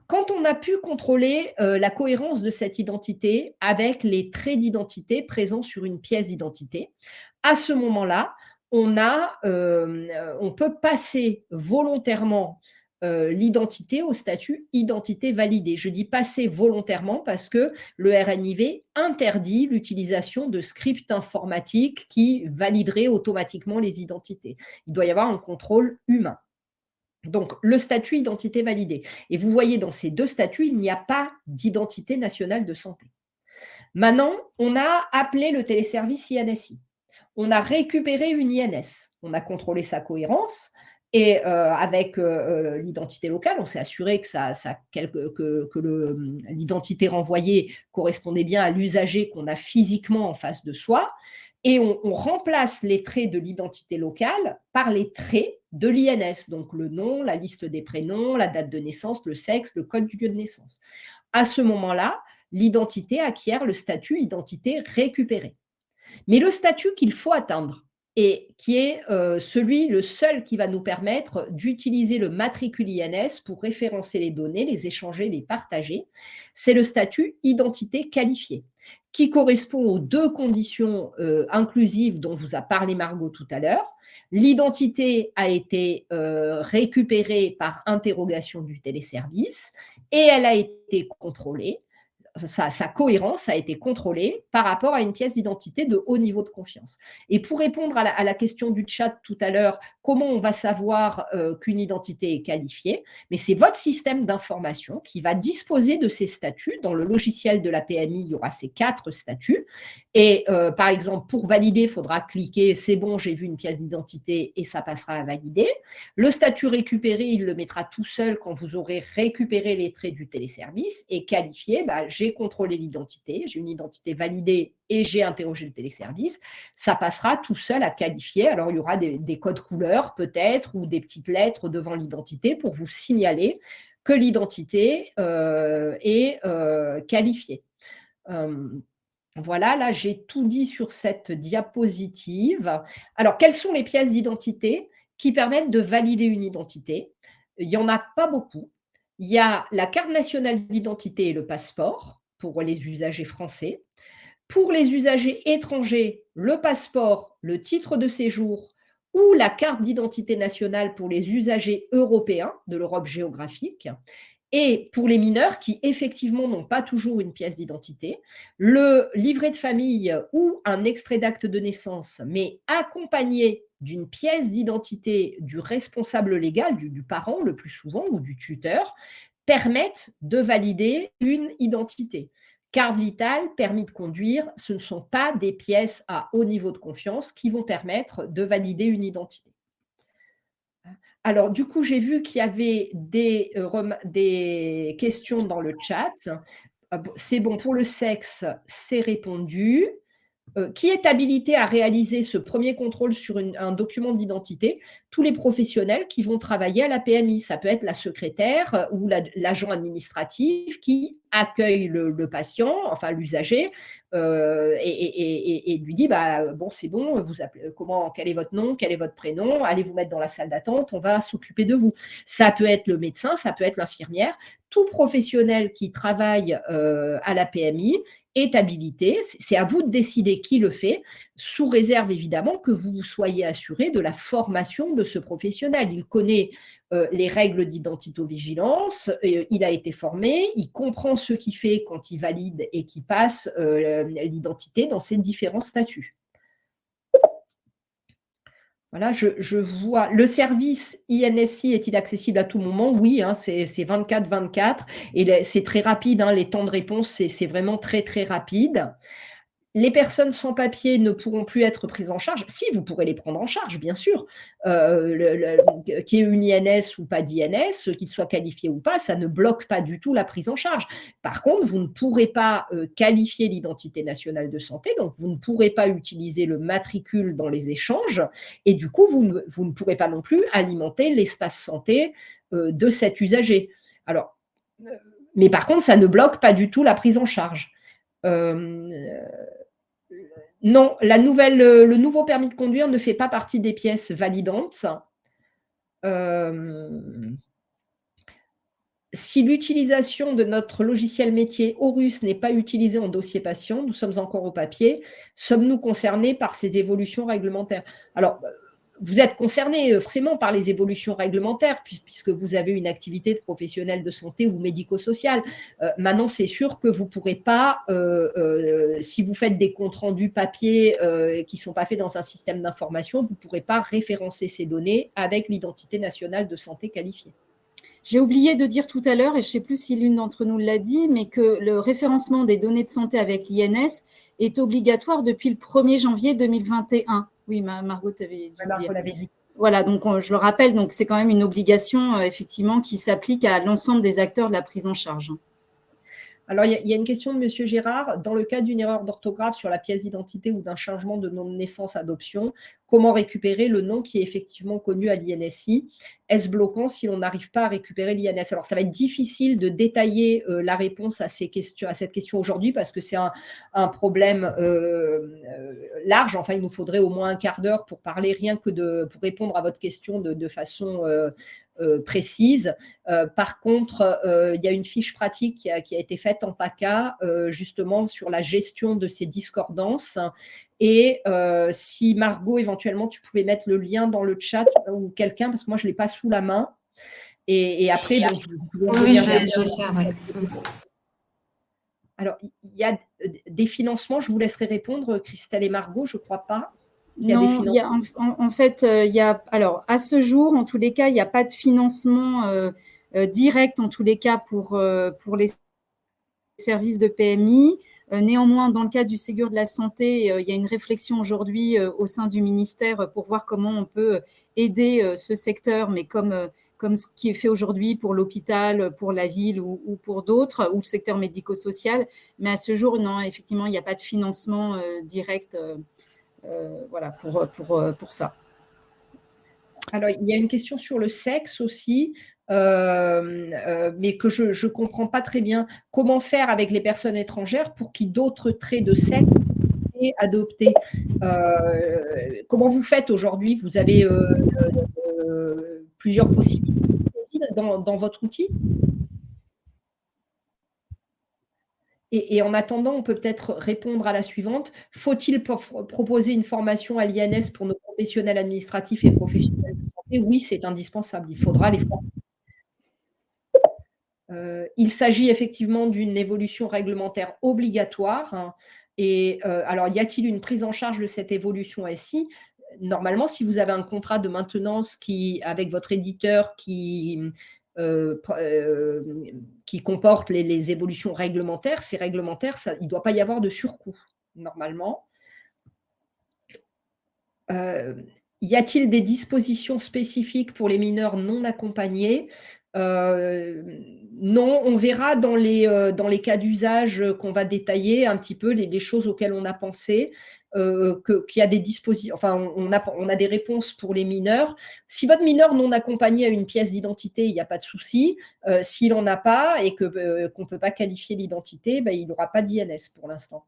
S3: Quand on a pu contrôler la cohérence de cette identité avec les traits d'identité présents sur une pièce d'identité, à ce moment-là, on peut passer volontairement l'identité au statut identité validée. Je dis passer volontairement parce que le RNIV interdit l'utilisation de scripts informatiques qui valideraient automatiquement les identités. Il doit y avoir un contrôle humain. Donc, le statut identité validée. Et vous voyez, dans ces 2 statuts, il n'y a pas d'identité nationale de santé. Maintenant, on a appelé le téléservice INSI. On a récupéré une INS. On a contrôlé sa cohérence. Et avec l'identité locale, on s'est assuré que l'identité renvoyée correspondait bien à l'usager qu'on a physiquement en face de soi. Et on remplace les traits de l'identité locale par les traits de l'INS, donc le nom, la liste des prénoms, la date de naissance, le sexe, le code du lieu de naissance. À ce moment-là, l'identité acquiert le statut identité récupérée. Mais le statut qu'il faut atteindre, et qui est le seul qui va nous permettre d'utiliser le matricule INS pour référencer les données, les échanger, les partager, c'est le statut identité qualifiée, qui correspond aux 2 conditions inclusives dont vous a parlé Margot tout à l'heure. L'identité a été récupérée par interrogation du téléservice et elle a été contrôlée. Sa cohérence a été contrôlée par rapport à une pièce d'identité de haut niveau de confiance. Et pour répondre à la question du chat tout à l'heure, comment on va savoir qu'une identité est qualifiée? Mais c'est votre système d'information qui va disposer de ces statuts. Dans le logiciel de la PMI, il y aura ces 4 statuts. Et par exemple, pour valider, il faudra cliquer « c'est bon, j'ai vu une pièce d'identité » et ça passera à valider. Le statut récupéré, il le mettra tout seul quand vous aurez récupéré les traits du téléservice. Et qualifié, j'ai contrôlé l'identité, j'ai une identité validée et j'ai interrogé le téléservice, ça passera tout seul à qualifier. Alors, il y aura des codes couleurs peut-être ou des petites lettres devant l'identité pour vous signaler que l'identité est qualifiée. Voilà, là, j'ai tout dit sur cette diapositive. Alors, quelles sont les pièces d'identité qui permettent de valider une identité? Il n'y en a pas beaucoup. Il y a la carte nationale d'identité et le passeport pour les usagers français. Pour les usagers étrangers, le passeport, le titre de séjour ou la carte d'identité nationale pour les usagers européens de l'Europe géographique. Et pour les mineurs qui, effectivement, n'ont pas toujours une pièce d'identité, le livret de famille ou un extrait d'acte de naissance, mais accompagné d'une pièce d'identité du responsable légal, du parent le plus souvent, ou du tuteur, permettent de valider une identité. Carte vitale, permis de conduire, ce ne sont pas des pièces à haut niveau de confiance qui vont permettre de valider une identité. Alors, du coup, j'ai vu qu'il y avait des questions dans le chat. C'est bon, pour le sexe, c'est répondu. Qui est habilité à réaliser ce premier contrôle sur un document d'identité? Tous les professionnels qui vont travailler à la PMI. Ça peut être la secrétaire ou l'agent administratif qui accueille le patient, enfin l'usager, et lui dit bon, c'est bon, vous appelez, quel est votre nom, quel est votre prénom, allez vous mettre dans la salle d'attente, on va s'occuper de vous. Ça peut être le médecin, ça peut être l'infirmière. Tout professionnel qui travaille à la PMI est habilité. C'est à vous de décider qui le fait, sous réserve évidemment que vous soyez assuré de la formation de ce professionnel. Il connaît les règles d'identito-vigilance, il a été formé, il comprend ce qu'il fait quand il valide et qu'il passe l'identité dans ses différents statuts. Voilà, je vois. Le service INSI est-il accessible à tout moment? Oui, hein, c'est 24/24 et c'est très rapide. Hein, les temps de réponse, c'est vraiment très, très rapide. Les personnes sans papier ne pourront plus être prises en charge. Si, vous pourrez les prendre en charge, bien sûr. Qu'il y ait une INS ou pas d'INS, qu'il soit qualifié ou pas, ça ne bloque pas du tout la prise en charge. Par contre, vous ne pourrez pas qualifier l'identité nationale de santé, donc vous ne pourrez pas utiliser le matricule dans les échanges, et du coup, vous ne pourrez pas non plus alimenter l'espace santé de cet usager. Alors, mais par contre, ça ne bloque pas du tout la prise en charge. Non, le nouveau permis de conduire ne fait pas partie des pièces validantes. Si l'utilisation de notre logiciel métier Horus n'est pas utilisée en dossier patient, nous sommes encore au papier, sommes-nous concernés par ces évolutions réglementaires? Alors, vous êtes concerné forcément par les évolutions réglementaires puisque vous avez une activité de professionnel de santé ou médico-sociale. Maintenant, c'est sûr que vous ne pourrez pas, si vous faites des comptes rendus papier qui ne sont pas faits dans un système d'information, vous ne pourrez pas référencer ces données avec l'identité nationale de santé qualifiée.
S1: J'ai oublié de dire tout à l'heure, et je ne sais plus si l'une d'entre nous l'a dit, mais que le référencement des données de santé avec l'INS est obligatoire depuis le 1er janvier 2021. Oui, Margot avait dû dire. Voilà, donc je le rappelle, donc c'est quand même une obligation effectivement qui s'applique à l'ensemble des acteurs de la prise en charge.
S3: Alors, il y a une question de M. Gérard. Dans le cas d'une erreur d'orthographe sur la pièce d'identité ou d'un changement de nom de naissance adoption, comment récupérer le nom qui est effectivement connu à l'INSI? Est-ce bloquant si l'on n'arrive pas à récupérer l'INS? Alors, ça va être difficile de détailler la réponse à cette question aujourd'hui parce que c'est un problème large. Enfin, il nous faudrait au moins un quart d'heure pour parler rien que pour répondre à votre question de façon précise. Par contre, il y a une fiche pratique qui a été faite en PACA justement sur la gestion de ces discordances. Et si Margot, éventuellement, tu pouvais mettre le lien dans le chat ou quelqu'un, parce que moi, je ne l'ai pas sous la main. Et après, donc,
S2: oui, je vais le faire, oui.
S3: Alors, il y a des financements, je vous laisserai répondre, Christelle et Margot, je ne crois pas.
S1: Non, en fait, alors à ce jour, en tous les cas, il n'y a pas de financement direct, en tous les cas, pour les services de PMI. Néanmoins, dans le cadre du Ségur de la santé, il y a une réflexion aujourd'hui au sein du ministère pour voir comment on peut aider ce secteur, mais comme ce qui est fait aujourd'hui pour l'hôpital, pour la ville ou pour d'autres, ou le secteur médico-social. Mais à ce jour, non, effectivement, il n'y a pas de financement direct voilà, pour ça.
S3: Alors, il y a une question sur le sexe aussi, mais que je ne comprends pas très bien. Comment faire avec les personnes étrangères pour qu'il y ait d'autres traits de sexe adoptés? Comment vous faites aujourd'hui? Vous avez plusieurs possibilités dans votre outil? Et en attendant, on peut peut-être répondre à la suivante. Faut-il proposer une formation à l'INS pour nos professionnels administratifs et professionnels de santé? Oui, c'est indispensable. Il faudra les former. Il s'agit effectivement d'une évolution réglementaire obligatoire. Hein, et alors, y a-t-il une prise en charge de cette évolution SI? Normalement, si vous avez un contrat de maintenance avec votre éditeur qui comporte les évolutions réglementaires, ces réglementaires, il ne doit pas y avoir de surcoût, normalement. Y a-t-il des dispositions spécifiques pour les mineurs non accompagnés? Non, on verra dans les cas d'usage qu'on va détailler un petit peu les choses auxquelles on a pensé, qu'il y a des dispositions, enfin, on a des réponses pour les mineurs. Si votre mineur non accompagné a une pièce d'identité, il n'y a pas de souci. S'il n'en a pas et qu'on ne peut pas qualifier l'identité, il n'aura pas d'INS pour l'instant.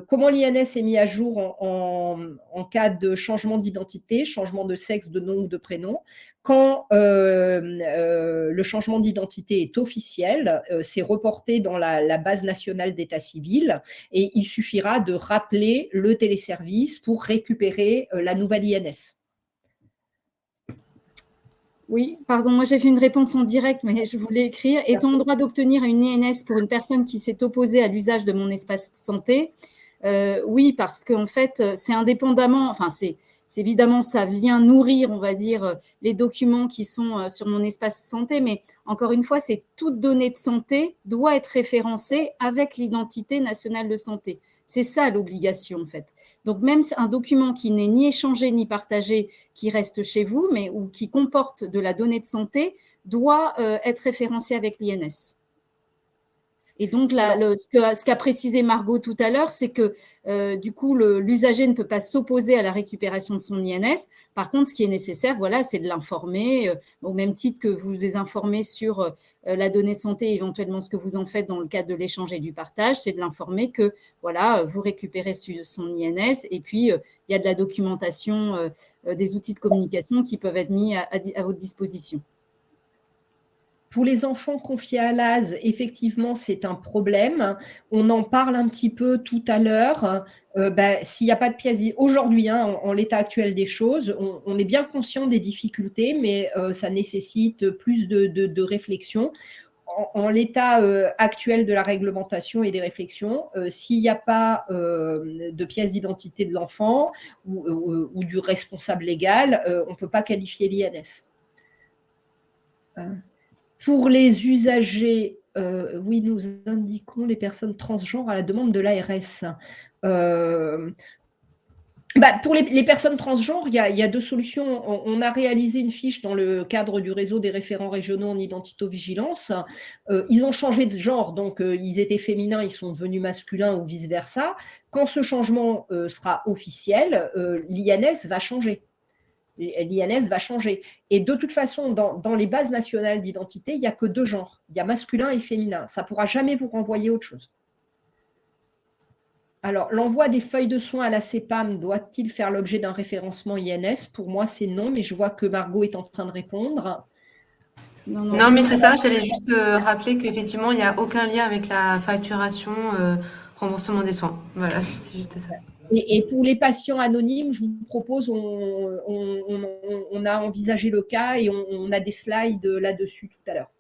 S3: Comment l'INS est mis à jour en cas de changement d'identité, changement de sexe, de nom ou de prénom. Quand le changement d'identité est officiel, c'est reporté dans la base nationale d'état civil et il suffira de rappeler le téléservice pour récupérer la nouvelle INS.
S1: Oui, pardon, moi j'ai fait une réponse en direct, mais je voulais écrire. Est-on en droit d'obtenir une INS pour une personne qui s'est opposée à l'usage de mon espace santé ? Oui, parce qu'en fait, c'est indépendamment, enfin, c'est évidemment, ça vient nourrir, on va dire, les documents qui sont sur mon espace santé, mais encore une fois, c'est toute donnée de santé doit être référencée avec l'identité nationale de santé. C'est ça l'obligation, en fait. Donc, même un document qui n'est ni échangé ni partagé, qui reste chez vous, mais ou qui comporte de la donnée de santé, doit être référencé avec l'INS. Et donc, ce qu'a précisé Margot tout à l'heure, c'est que du coup, l'usager ne peut pas s'opposer à la récupération de son INS. Par contre, ce qui est nécessaire, voilà, c'est de l'informer, au même titre que vous les informez sur la donnée de santé et éventuellement ce que vous en faites dans le cadre de l'échange et du partage, c'est de l'informer que voilà, vous récupérez son INS et puis il y a de la documentation, des outils de communication qui peuvent être mis à votre disposition.
S3: Pour les enfants confiés à l'ASE, effectivement, c'est un problème. On en parle un petit peu tout à l'heure. S'il n'y a pas de pièce aujourd'hui, en l'état actuel des choses, on est bien conscient des difficultés, mais ça nécessite plus de réflexion. En l'état actuel de la réglementation et des réflexions, s'il n'y a pas de pièce d'identité de l'enfant ou du responsable légal, on ne peut pas qualifier l'INS. Pour les usagers, oui, nous indiquons les personnes transgenres à la demande de l'ARS. Pour les personnes transgenres, il y a deux solutions. On a réalisé une fiche dans le cadre du réseau des référents régionaux en identito-vigilance. Ils ont changé de genre, donc ils étaient féminins, ils sont devenus masculins ou vice-versa. Quand ce changement sera officiel, l'INS va changer. L'INS va changer. Et de toute façon, dans les bases nationales d'identité, il n'y a que deux genres. Il y a masculin et féminin. Ça ne pourra jamais vous renvoyer autre chose. Alors, l'envoi des feuilles de soins à la CEPAM doit-il faire l'objet d'un référencement INS? Pour moi, c'est non, mais je vois que Margot est en train de répondre.
S2: Non, mais c'est ça. J'allais juste rappeler qu'effectivement, il n'y a aucun lien avec la facturation, remboursement des soins. Voilà, c'est juste ça.
S3: Et pour les patients anonymes, je vous propose, on a envisagé le cas et on a des slides là-dessus tout à l'heure.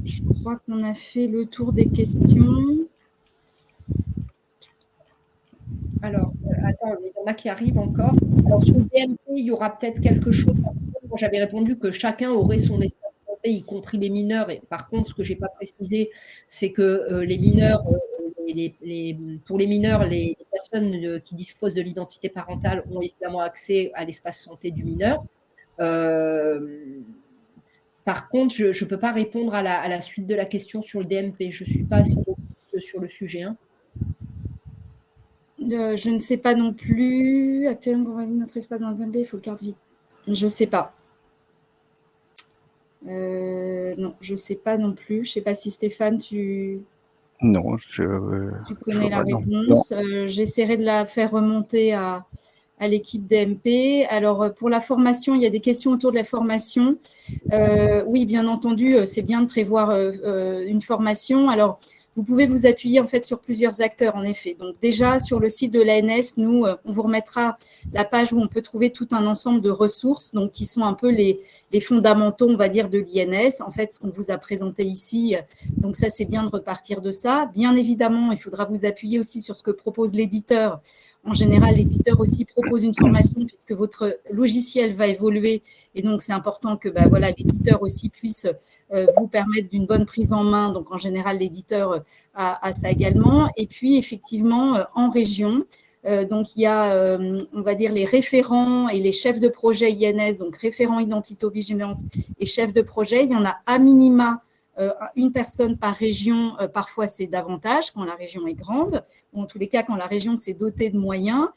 S1: Je crois qu'on a fait le tour des questions.
S3: Alors, attends, il y en a qui arrivent encore. Alors, sur le DMP, il y aura peut-être quelque chose. Moi, j'avais répondu que chacun aurait son espace de santé, y compris les mineurs. Et par contre, ce que je n'ai pas précisé, c'est que les mineurs, pour les mineurs, les personnes qui disposent de l'identité parentale ont évidemment accès à l'espace santé du mineur. Par contre, je ne peux pas répondre à la suite de la question sur le DMP. Je ne suis pas assez sur le sujet.
S1: Je ne sais pas non plus. Actuellement, on va notre espace dans le DMP, il faut le carte vite. Je ne sais pas. Non, je ne sais pas non plus. Je ne sais pas si Stéphane, tu connais la réponse. J'essaierai de la faire remonter à l'équipe DMP. Alors, pour la formation, il y a des questions autour de la formation. Oui, bien entendu, c'est bien de prévoir une formation. Alors, vous pouvez vous appuyer en fait sur plusieurs acteurs, en effet. Donc déjà, sur le site de l'ANS, nous, on vous remettra la page où on peut trouver tout un ensemble de ressources, donc qui sont un peu les fondamentaux, on va dire, de l'INS. En fait, ce qu'on vous a présenté ici, donc ça, c'est bien de repartir de ça. Bien évidemment, il faudra vous appuyer aussi sur ce que propose l'éditeur En général, l'éditeur aussi propose une formation puisque votre logiciel va évoluer et donc c'est important que voilà, l'éditeur aussi puisse vous permettre d'une bonne prise en main. Donc en général, l'éditeur a ça également. Et puis effectivement, en région, donc il y a, on va dire, les référents et les chefs de projet INS, donc référents identito-vigilance et chefs de projet. Il y en a à minima une personne par région, parfois c'est davantage quand la région est grande, ou en tous les cas quand la région s'est dotée de moyens.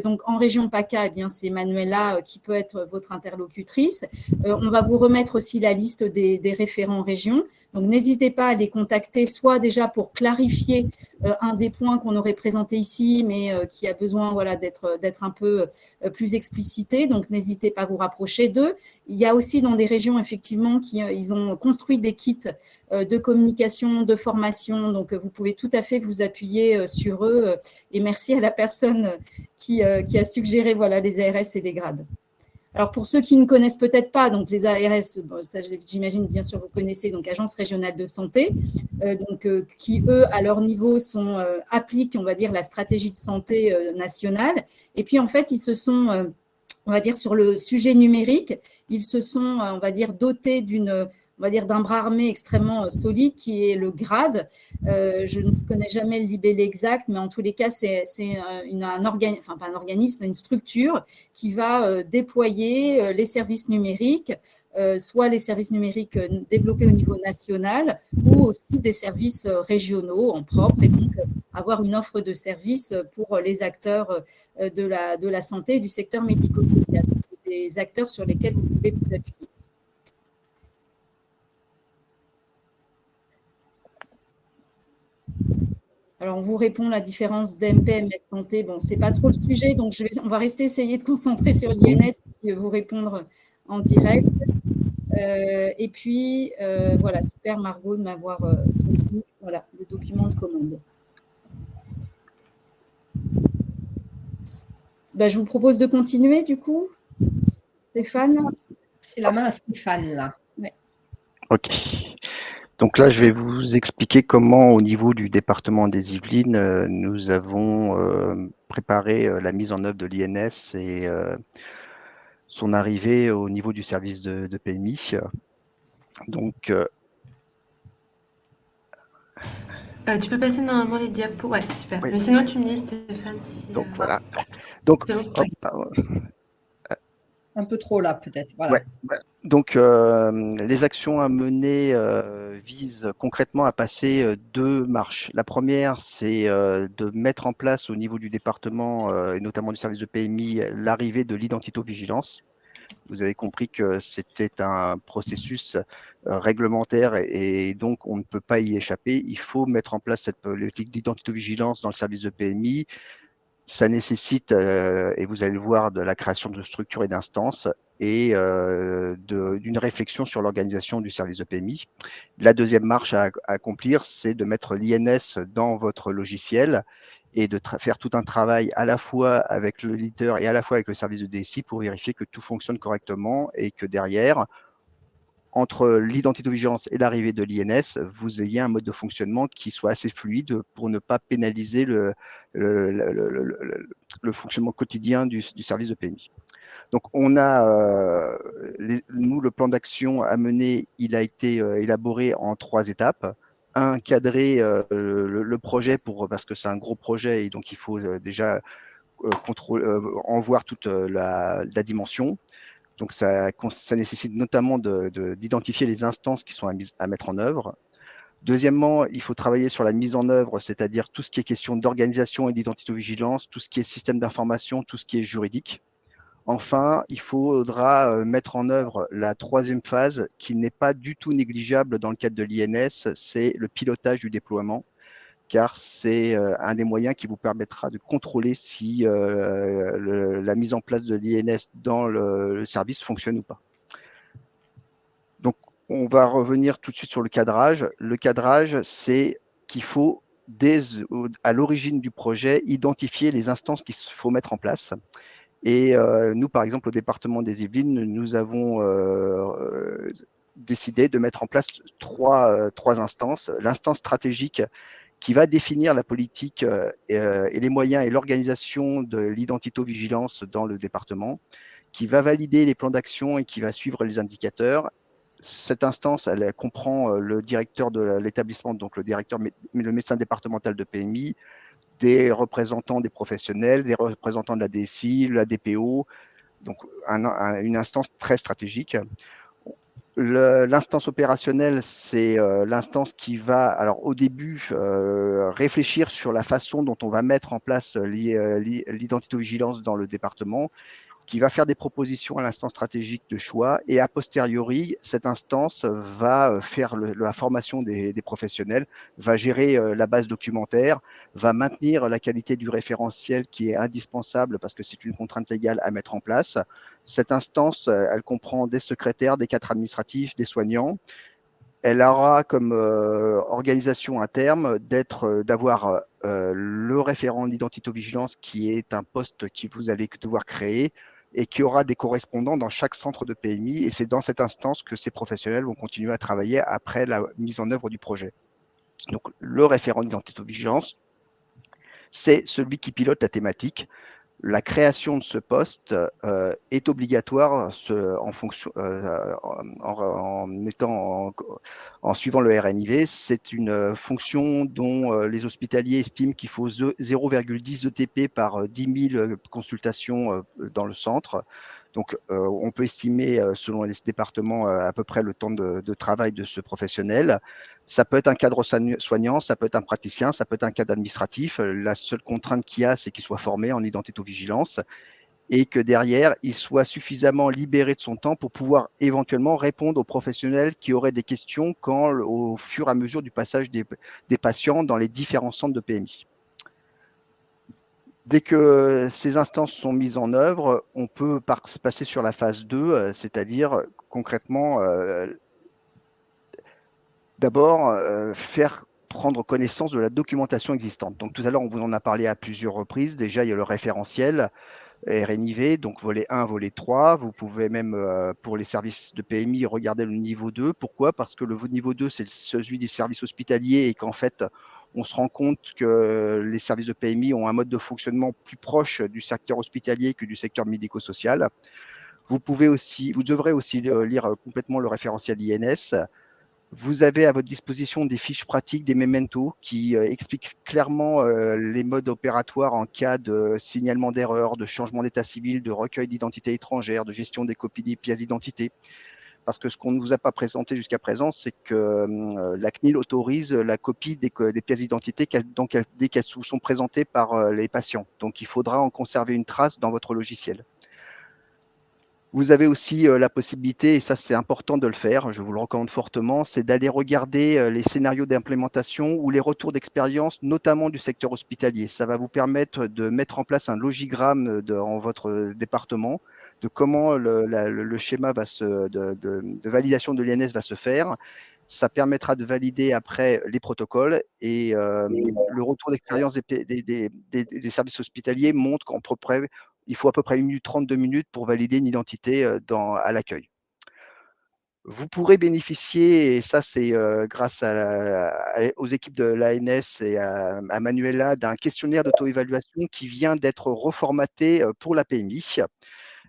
S1: Donc en région PACA, eh bien, c'est Manuela qui peut être votre interlocutrice. On va vous remettre aussi la liste des référents région. Donc n'hésitez pas à les contacter, soit déjà pour clarifier un des points qu'on aurait présenté ici, mais qui a besoin voilà, d'être un peu plus explicité. Donc n'hésitez pas à vous rapprocher d'eux. Il y a aussi dans des régions, effectivement, ils ont construit des kits de communication, de formation. Donc, vous pouvez tout à fait vous appuyer sur eux. Et merci à la personne qui a suggéré voilà, les ARS et les grades. Alors, pour ceux qui ne connaissent peut-être pas, donc les ARS, bon, ça j'imagine bien sûr vous connaissez, donc Agence régionale de santé, qui eux, à leur niveau, appliquent, on va dire, la stratégie de santé nationale. Et puis, en fait, ils se sont on va dire, sur le sujet numérique, ils se sont, on va dire, dotés d'un bras armé extrêmement solide qui est le GRADE. Je ne connais jamais le libellé exact, mais en tous les cas, c'est un organisme, enfin pas un organisme, une structure qui va déployer les services numériques, soit les services numériques développés au niveau national ou aussi des services régionaux en propre et donc avoir une offre de services pour les acteurs de la santé et du secteur médico-social. C'est des acteurs sur lesquels vous pouvez vous appuyer. Alors, on vous répond la différence d'MPMS santé. Bon, ce n'est pas trop le sujet, donc on va rester essayer de concentrer sur l'INS et vous répondre en direct. Et puis, voilà, super Margot de m'avoir transmis voilà, le document de commande. Je vous propose de continuer du coup. Stéphane ?
S3: C'est la main à Stéphane là.
S1: Ouais.
S4: Ok. Donc là, je vais vous expliquer comment, au niveau du département des Yvelines, nous avons préparé la mise en œuvre de l'INS et son arrivée au niveau du service de PMI. Donc,
S2: tu peux passer normalement les diapos, ouais, super. Oui. Mais sinon, tu me dis, Stéphane, si...
S4: Donc, voilà. Donc,
S3: un peu trop là, peut-être. Voilà.
S4: Ouais. Donc, les actions à mener visent concrètement à passer deux marches. La première, c'est de mettre en place au niveau du département et notamment du service de PMI l'arrivée de l'identito-vigilance. Vous avez compris que c'était un processus réglementaire et donc on ne peut pas y échapper. Il faut mettre en place cette politique d'identito-vigilance dans le service de PMI. Ça nécessite, et vous allez le voir, de la création de structures et d'instances et d'une réflexion sur l'organisation du service de PMI. La deuxième marche à accomplir, c'est de mettre l'INS dans votre logiciel et de faire tout un travail à la fois avec l'éditeur et à la fois avec le service de DSI pour vérifier que tout fonctionne correctement et que derrière, entre l'identito-vigilance et l'arrivée de l'INS, vous ayez un mode de fonctionnement qui soit assez fluide pour ne pas pénaliser le fonctionnement quotidien du service de PMI. Donc, on a, nous, le plan d'action à mener, il a été élaboré en 3 étapes. Un, cadrer le projet parce que c'est un gros projet et donc il faut déjà en voir toute la dimension. Donc, ça nécessite notamment d'identifier les instances qui sont à mettre en œuvre. Deuxièmement, il faut travailler sur la mise en œuvre, c'est-à-dire tout ce qui est question d'organisation et d'identito-vigilance, tout ce qui est système d'information, tout ce qui est juridique. Enfin, il faudra mettre en œuvre la troisième phase qui n'est pas du tout négligeable dans le cadre de l'INS, c'est le pilotage du déploiement, car c'est un des moyens qui vous permettra de contrôler si la mise en place de l'INS dans le service fonctionne ou pas. Donc, on va revenir tout de suite sur le cadrage. Le cadrage, c'est qu'il faut, à l'origine du projet, identifier les instances qu'il faut mettre en place. Et nous, par exemple, au département des Yvelines, nous avons décidé de mettre en place trois instances. L'instance stratégique qui va définir la politique et les moyens et l'organisation de l'identito-vigilance dans le département, qui va valider les plans d'action et qui va suivre les indicateurs. Cette instance, elle comprend le directeur de l'établissement, donc le médecin départemental de PMI, des représentants des professionnels, des représentants de la DSI, la DPO, donc une instance très stratégique. L'instance opérationnelle, c'est l'instance qui va, alors au début, réfléchir sur la façon dont on va mettre en place l'identito-vigilance dans le département, qui va faire des propositions à l'instance stratégique de choix, et a posteriori, cette instance va faire la formation des professionnels, va gérer la base documentaire, va maintenir la qualité du référentiel qui est indispensable parce que c'est une contrainte légale à mettre en place. Cette instance, elle comprend des secrétaires, des cadres administratifs, des soignants. Elle aura comme organisation à terme d'avoir le référent d'identito-vigilance qui est un poste que vous allez devoir créer et qui aura des correspondants dans chaque centre de PMI. Et c'est dans cette instance que ces professionnels vont continuer à travailler après la mise en œuvre du projet. Donc, le référent d'identito-vigilance, c'est celui qui pilote la thématique. La création de ce poste est obligatoire en suivant le RNIV. C'est une fonction dont les hospitaliers estiment qu'il faut 0,10 ETP par 10 000 consultations dans le centre. Donc, on peut estimer, selon les départements, à peu près le temps de travail de ce professionnel. Ça peut être un cadre soignant, ça peut être un praticien, ça peut être un cadre administratif. La seule contrainte qu'il y a, c'est qu'il soit formé en identito-vigilance et que derrière, il soit suffisamment libéré de son temps pour pouvoir éventuellement répondre aux professionnels qui auraient des questions au fur et à mesure du passage des patients dans les différents centres de PMI. Dès que ces instances sont mises en œuvre, on peut passer sur la phase 2, c'est-à-dire concrètement, d'abord, faire prendre connaissance de la documentation existante. Donc tout à l'heure, on vous en a parlé à plusieurs reprises. Déjà, il y a le référentiel RNIV, donc volet 1, volet 3. Vous pouvez même, pour les services de PMI, regarder le niveau 2. Pourquoi? Parce que le niveau 2, c'est celui des services hospitaliers et qu'en fait, on se rend compte que les services de PMI ont un mode de fonctionnement plus proche du secteur hospitalier que du secteur médico-social. Vous devrez aussi lire complètement le référentiel INS. Vous avez à votre disposition des fiches pratiques, des mementos qui expliquent clairement les modes opératoires en cas de signalement d'erreur, de changement d'état civil, de recueil d'identité étrangère, de gestion des copies des pièces d'identité. Parce que ce qu'on ne vous a pas présenté jusqu'à présent, c'est que la CNIL autorise la copie des pièces d'identité dès qu'elles sont présentées par les patients. Donc, il faudra en conserver une trace dans votre logiciel. Vous avez aussi la possibilité, et ça c'est important de le faire, je vous le recommande fortement, c'est d'aller regarder les scénarios d'implémentation ou les retours d'expérience, notamment du secteur hospitalier. Ça va vous permettre de mettre en place un logigramme dans votre département, de comment le schéma de validation de l'INS va se faire. Ça permettra de valider après les protocoles et le retour d'expérience des services hospitaliers montre il faut à peu près 1 minute 30, 2 minutes pour valider une identité à l'accueil. Vous pourrez bénéficier, et ça c'est grâce aux équipes de l'ANS et à Manuela, d'un questionnaire d'auto-évaluation qui vient d'être reformaté pour la PMI.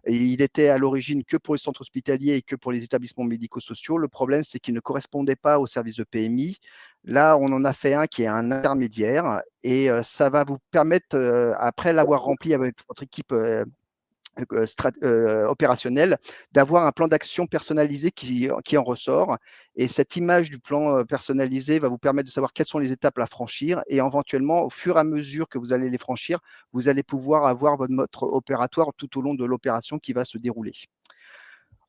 S4: Et il était à l'origine que pour les centres hospitaliers et que pour les établissements médico-sociaux. Le problème, c'est qu'il ne correspondait pas au service de PMI. Là, on en a fait un qui est un intermédiaire et ça va vous permettre, après l'avoir rempli avec votre équipe opérationnelle, d'avoir un plan d'action personnalisé qui en ressort. Et cette image du plan personnalisé va vous permettre de savoir quelles sont les étapes à franchir. Et éventuellement, au fur et à mesure que vous allez les franchir, vous allez pouvoir avoir votre mode opératoire tout au long de l'opération qui va se dérouler.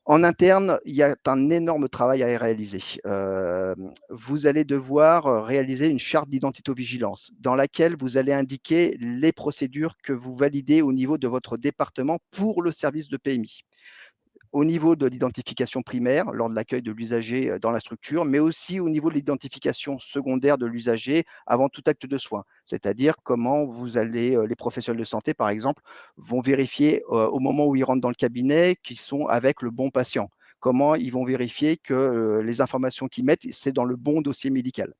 S4: En interne, il y a un énorme travail à réaliser. Vous allez devoir réaliser une charte d'identito-vigilance dans laquelle vous allez indiquer les procédures que vous validez au niveau de votre département pour le service de PMI. Au niveau de l'identification primaire, lors de l'accueil de l'usager dans la structure, mais aussi au niveau de l'identification secondaire de l'usager avant tout acte de soin. C'est-à-dire comment les professionnels de santé, par exemple, vont vérifier au moment où ils rentrent dans le cabinet qu'ils sont avec le bon patient. Comment ils vont vérifier que les informations qu'ils mettent, c'est dans le bon dossier médical.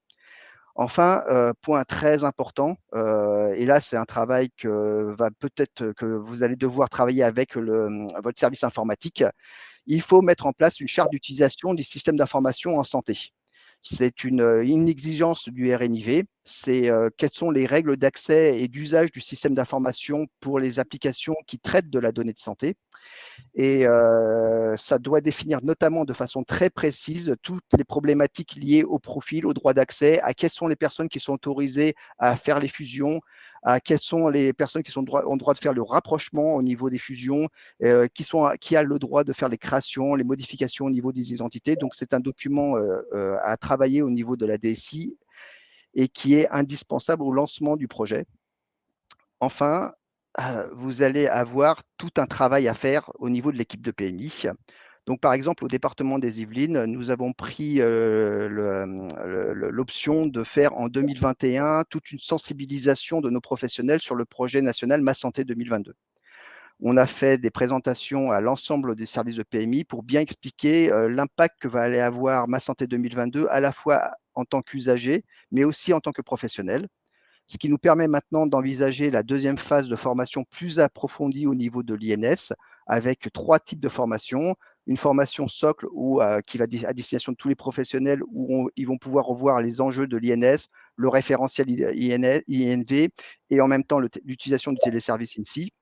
S4: Enfin, point très important, et là, c'est un travail que vous allez devoir travailler avec votre service informatique. Il faut mettre en place une charte d'utilisation du système d'information en santé. C'est une exigence du RNIV. C'est quelles sont les règles d'accès et d'usage du système d'information pour les applications qui traitent de la donnée de santé. Et ça doit définir notamment de façon très précise toutes les problématiques liées au profil, au droit d'accès, à quelles sont les personnes qui sont autorisées à faire les fusions, à quelles sont les personnes qui ont le droit de faire le rapprochement au niveau des fusions, qui a le droit de faire les créations, les modifications au niveau des identités. Donc, c'est un document à travailler au niveau de la DSI et qui est indispensable au lancement du projet. Enfin, vous allez avoir tout un travail à faire au niveau de l'équipe de PMI. Donc, par exemple, au département des Yvelines, nous avons pris l'option de faire en 2021 toute une sensibilisation de nos professionnels sur le projet national Ma Santé 2022. On a fait des présentations à l'ensemble des services de PMI pour bien expliquer l'impact que va aller avoir Ma Santé 2022 à la fois en tant qu'usager, mais aussi en tant que professionnel, ce qui nous permet maintenant d'envisager la deuxième phase de formation plus approfondie au niveau de l'INS, avec 3 types de formations. Une formation socle qui va à destination de tous les professionnels, où ils vont pouvoir revoir les enjeux de l'INS, le référentiel INV et en même temps l'utilisation du téléservice INSI.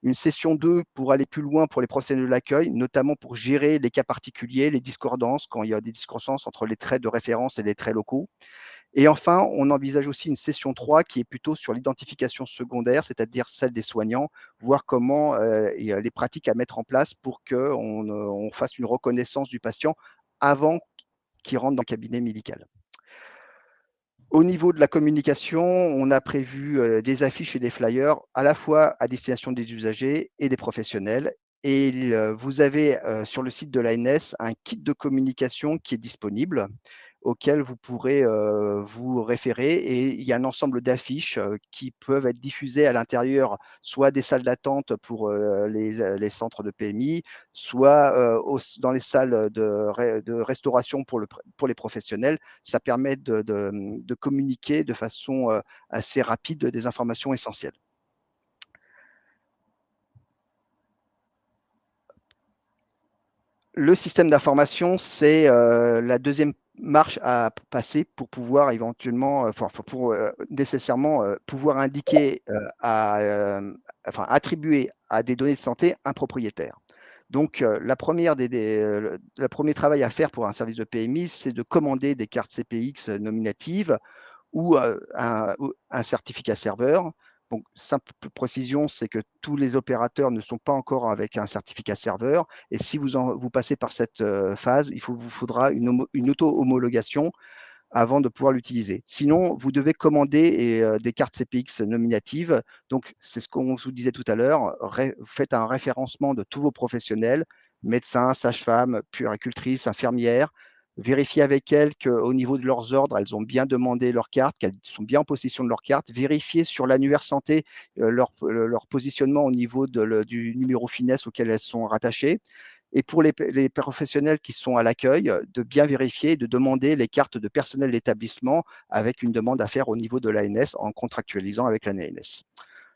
S4: Une session 2 pour aller plus loin pour les professionnels de l'accueil, notamment pour gérer les cas particuliers, les discordances, quand il y a des discordances entre les traits de référence et les traits locaux. Et enfin, on envisage aussi une session 3 qui est plutôt sur l'identification secondaire, c'est-à-dire celle des soignants, voir comment les pratiques à mettre en place pour qu'on fasse une reconnaissance du patient avant qu'il rentre dans le cabinet médical. Au niveau de la communication, on a prévu des affiches et des flyers à la fois à destination des usagers et des professionnels. Et vous avez sur le site de l'ANS un kit de communication qui est disponible, auquel vous pourrez vous référer. Et il y a un ensemble d'affiches qui peuvent être diffusées à l'intérieur, soit des salles d'attente pour les centres de PMI, soit dans les salles de restauration pour les professionnels. Ça permet de communiquer de façon assez rapide des informations essentielles. Le système d'information, c'est la deuxième marche à passer pour pouvoir éventuellement, pour nécessairement pouvoir indiquer, attribuer à des données de santé un propriétaire. Donc, le premier travail à faire pour un service de PMI, c'est de commander des cartes CPX nominatives ou un certificat serveur. Donc, simple précision, c'est que tous les opérateurs ne sont pas encore avec un certificat serveur. Et si vous passez par cette phase, vous faudra une auto-homologation avant de pouvoir l'utiliser. Sinon, vous devez commander des cartes CPX nominatives. Donc, c'est ce qu'on vous disait tout à l'heure. Faites un référencement de tous vos professionnels, médecins, sages-femmes, puéricultrices, infirmières. Vérifiez avec elles qu'au niveau de leurs ordres, elles ont bien demandé leur carte, qu'elles sont bien en possession de leur carte. Vérifiez sur l'annuaire santé leur positionnement au niveau du numéro finesse auquel elles sont rattachées. Et pour les professionnels qui sont à l'accueil, de bien vérifier et de demander les cartes de personnel d'établissement avec une demande à faire au niveau de l'ANS en contractualisant avec l'ANS.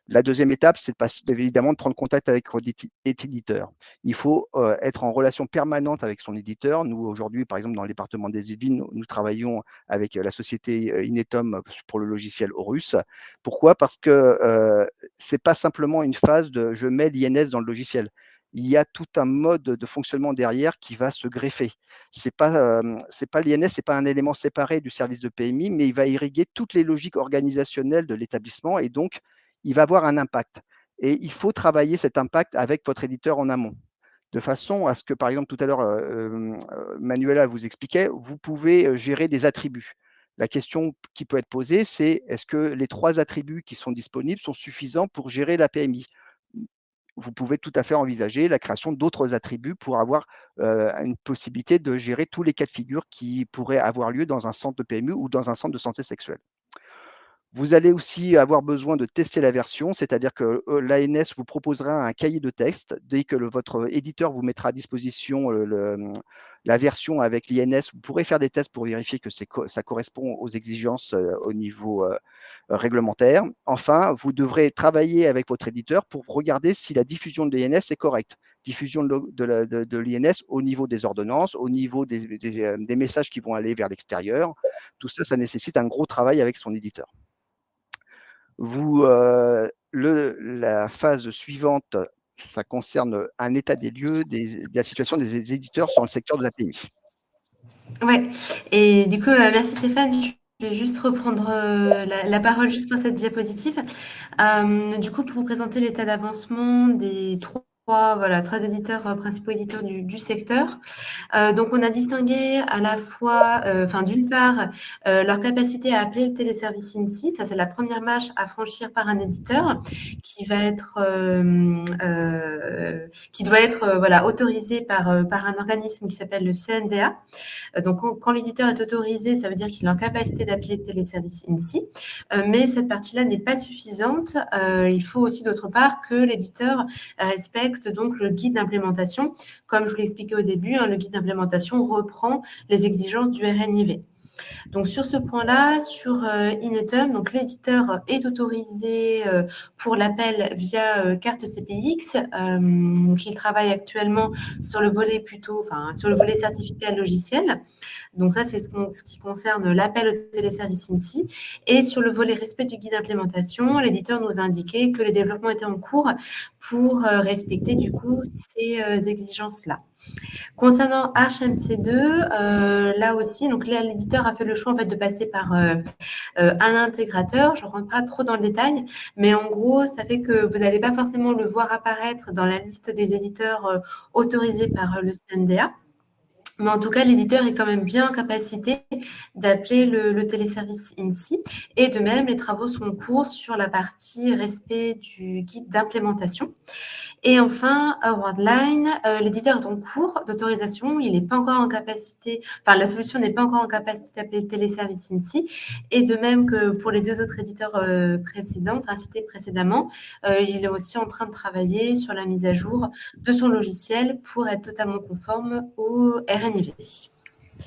S4: La deuxième étape, c'est évidemment de prendre contact avec votre éditeur. Il faut être en relation permanente avec son éditeur. Nous, aujourd'hui, par exemple, dans le département des Yvelines, nous travaillons avec la société Inetom pour le logiciel Horus. Pourquoi? Parce que ce n'est pas simplement une phase de je mets l'INS dans le logiciel. Il y a tout un mode de fonctionnement derrière qui va se greffer. C'est pas l'INS, c'est pas un élément séparé du service de PMI, mais il va irriguer toutes les logiques organisationnelles de l'établissement et donc il va avoir un impact. Et il faut travailler cet impact avec votre éditeur en amont, de façon à ce que, par exemple, tout à l'heure, Manuela vous expliquait, vous pouvez gérer des attributs. La question qui peut être posée, c'est est-ce que les 3 attributs qui sont disponibles sont suffisants pour gérer la PMI? Vous pouvez tout à fait envisager la création d'autres attributs pour avoir une possibilité de gérer tous les cas de figure qui pourraient avoir lieu dans un centre de PMU ou dans un centre de santé sexuelle. Vous allez aussi avoir besoin de tester la version, c'est-à-dire que l'ANS vous proposera un cahier de texte. Dès que votre éditeur vous mettra à disposition la version avec l'INS, vous pourrez faire des tests pour vérifier que ça correspond aux exigences au niveau réglementaire. Enfin, vous devrez travailler avec votre éditeur pour regarder si la diffusion de l'INS est correcte. Diffusion de l'INS au niveau des ordonnances, au niveau des messages qui vont aller vers l'extérieur. Tout ça, ça nécessite un gros travail avec son éditeur. La phase suivante, ça concerne un état des lieux de la situation des éditeurs sur le secteur de la PMI.
S2: Ouais, et du coup, merci Stéphane. Je vais juste reprendre la parole juste pour cette diapositive. Du coup, pour vous présenter l'état d'avancement des trois éditeurs, principaux éditeurs du secteur. Donc, on a distingué à la fois, d'une part, leur capacité à appeler le téléservice INSI. Ça, c'est la première marche à franchir par un éditeur qui va être, qui doit être, autorisé par un organisme qui s'appelle le CNDA. Donc, quand l'éditeur est autorisé, ça veut dire qu'il est en capacité d'appeler le téléservice INSI. Mais cette partie-là n'est pas suffisante. Il faut aussi, d'autre part, que l'éditeur respecte donc le guide d'implémentation. Comme je vous l'ai expliqué au début, le guide d'implémentation reprend les exigences du RNIV. Donc, sur ce point-là, sur Inetum, donc l'éditeur est autorisé pour l'appel via carte CPX. Donc, il travaille actuellement sur le volet sur le volet certificat logiciel. Donc, ça, c'est ce qui concerne l'appel au téléservice INSI. Et sur le volet respect du guide d'implémentation, l'éditeur nous a indiqué que les développements étaient en cours pour respecter, du coup, ces exigences-là. Concernant ArchMC2, là aussi, donc là, l'éditeur a fait le choix en fait de passer par un intégrateur. Je ne rentre pas trop dans le détail, mais en gros, ça fait que vous n'allez pas forcément le voir apparaître dans la liste des éditeurs autorisés par le CNDA. Mais en tout cas, l'éditeur est quand même bien en capacité d'appeler le téléservice INSI. Et de même, les travaux sont en cours sur la partie respect du guide d'implémentation. Et enfin, Worldline, l'éditeur est en cours d'autorisation. Il n'est pas encore en capacité, la solution n'est pas encore en capacité d'appeler le téléservice INSI. Et de même que pour les deux autres éditeurs précédents, cités précédemment, il est aussi en train de travailler sur la mise à jour de son logiciel pour être totalement conforme au RNIV.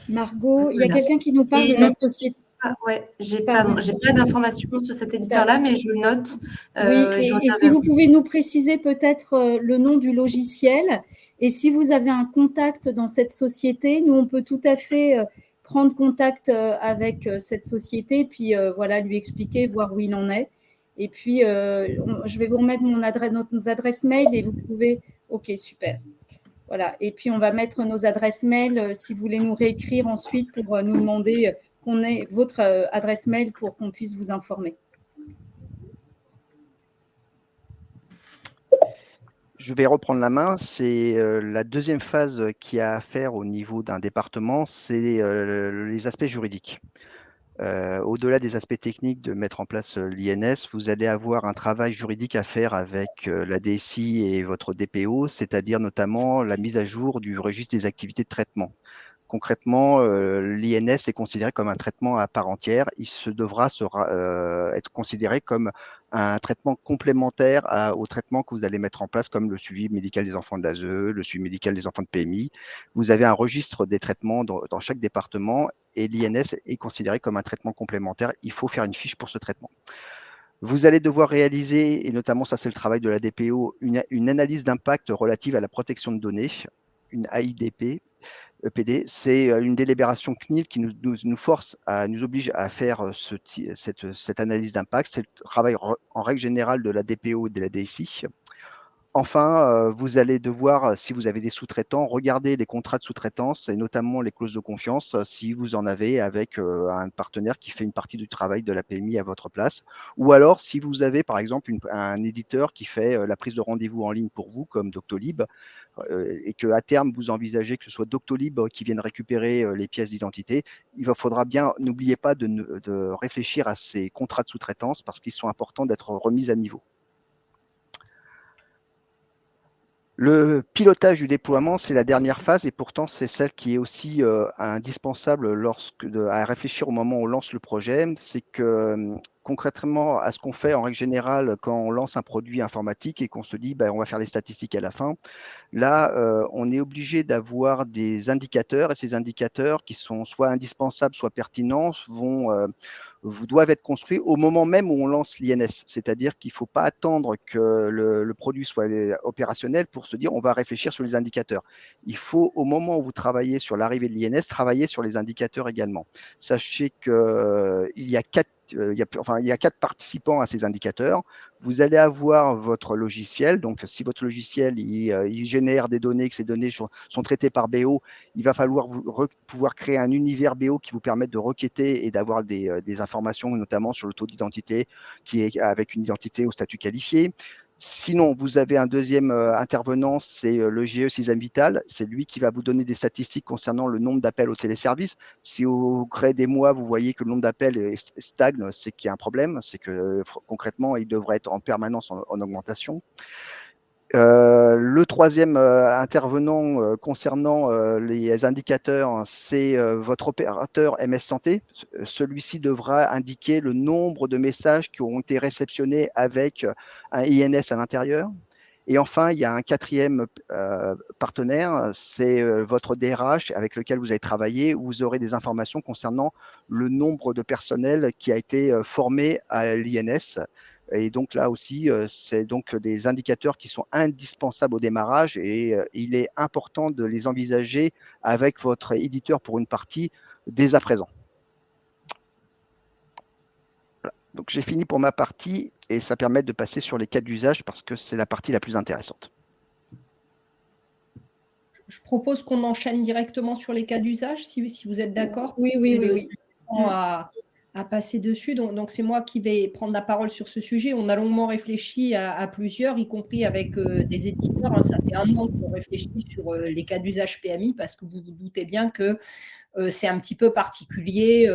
S1: Margot, il y a quelqu'un qui nous parle de la société.
S2: J'ai pas d'informations sur cet éditeur-là, mais je note.
S1: Oui, et si vous pouvez nous préciser peut-être le nom du logiciel, et si vous avez un contact dans cette société, nous, on peut tout à fait prendre contact avec cette société, puis lui expliquer, voir où il en est. Et puis, je vais vous remettre nos adresses mail et vous pouvez… Ok, super. Voilà. Et puis, on va mettre nos adresses mail si vous voulez nous réécrire ensuite pour nous demander qu'on ait votre adresse mail pour qu'on puisse vous informer.
S4: Je vais reprendre la main. C'est la deuxième phase qui a à faire au niveau d'un département, c'est les aspects juridiques. Au-delà des aspects techniques de mettre en place l'INS, vous allez avoir un travail juridique à faire avec la DSI et votre DPO, c'est-à-dire notamment la mise à jour du registre des activités de traitement. Concrètement, l'INS est considéré comme un traitement à part entière. Il devra être considéré comme un traitement complémentaire au traitement que vous allez mettre en place, comme le suivi médical des enfants de l'ASE, le suivi médical des enfants de PMI. Vous avez un registre des traitements dans chaque département et l'INS est considéré comme un traitement complémentaire. Il faut faire une fiche pour ce traitement. Vous allez devoir réaliser, et notamment ça c'est le travail de la DPO, une analyse d'impact relative à la protection de données, une AIDP. EPD, c'est une délibération CNIL qui nous force, nous oblige à faire cette analyse d'impact. C'est le travail en règle générale de la DPO et de la DSI. Enfin, vous allez devoir, si vous avez des sous-traitants, regarder les contrats de sous-traitance et notamment les clauses de confiance, si vous en avez avec un partenaire qui fait une partie du travail de la PMI à votre place. Ou alors, si vous avez par exemple un éditeur qui fait la prise de rendez-vous en ligne pour vous, comme Doctolib, et qu'à terme, vous envisagez que ce soit Doctolib qui vienne récupérer les pièces d'identité, il faudra bien, n'oubliez pas de réfléchir à ces contrats de sous-traitance parce qu'ils sont importants d'être remis à niveau. Le pilotage du déploiement, c'est la dernière phase et pourtant c'est celle qui est aussi indispensable à réfléchir au moment où on lance le projet. C'est que concrètement à ce qu'on fait en règle générale quand on lance un produit informatique et qu'on se dit on va faire les statistiques à la fin, là on est obligé d'avoir des indicateurs et ces indicateurs qui sont soit indispensables, soit pertinents vous doivent être construits au moment même où on lance l'INS. C'est-à-dire qu'il ne faut pas attendre que le produit soit opérationnel pour se dire on va réfléchir sur les indicateurs. Il faut, au moment où vous travaillez sur l'arrivée de l'INS, travailler sur les indicateurs également. Sachez qu'il y a il y a 4 participants à ces indicateurs. Vous allez avoir votre logiciel. Donc, si votre logiciel il génère des données, que ces données sont traitées par BO, il va falloir pouvoir créer un univers BO qui vous permette de requêter et d'avoir des informations, notamment sur le taux d'identité, qui est avec une identité au statut qualifié. Sinon, vous avez un deuxième intervenant, c'est le GE Système Vital. C'est lui qui va vous donner des statistiques concernant le nombre d'appels au téléservice. Si au gré des mois, vous voyez que le nombre d'appels stagne, c'est qu'il y a un problème. C'est que concrètement, il devrait être en permanence en augmentation. Le troisième intervenant concernant les indicateurs, c'est votre opérateur MS Santé. Celui-ci devra indiquer le nombre de messages qui ont été réceptionnés avec un INS à l'intérieur. Et enfin, il y a un quatrième partenaire, c'est votre DRH avec lequel vous allez travailler, où vous aurez des informations concernant le nombre de personnel qui a été formé à l'INS. Et donc là aussi, c'est donc des indicateurs qui sont indispensables au démarrage et il est important de les envisager avec votre éditeur pour une partie dès à présent. Voilà. Donc j'ai fini pour ma partie et ça permet de passer sur les cas d'usage parce que c'est la partie la plus intéressante.
S3: Je propose qu'on enchaîne directement sur les cas d'usage, si vous êtes d'accord.
S1: Oui.
S3: À passer dessus. Donc c'est moi qui vais prendre la parole sur ce sujet. On a longuement réfléchi à plusieurs, y compris avec des éditeurs. Ça fait 1 an qu'on réfléchit sur les cas d'usage PMI parce que vous vous doutez bien que c'est un petit peu particulier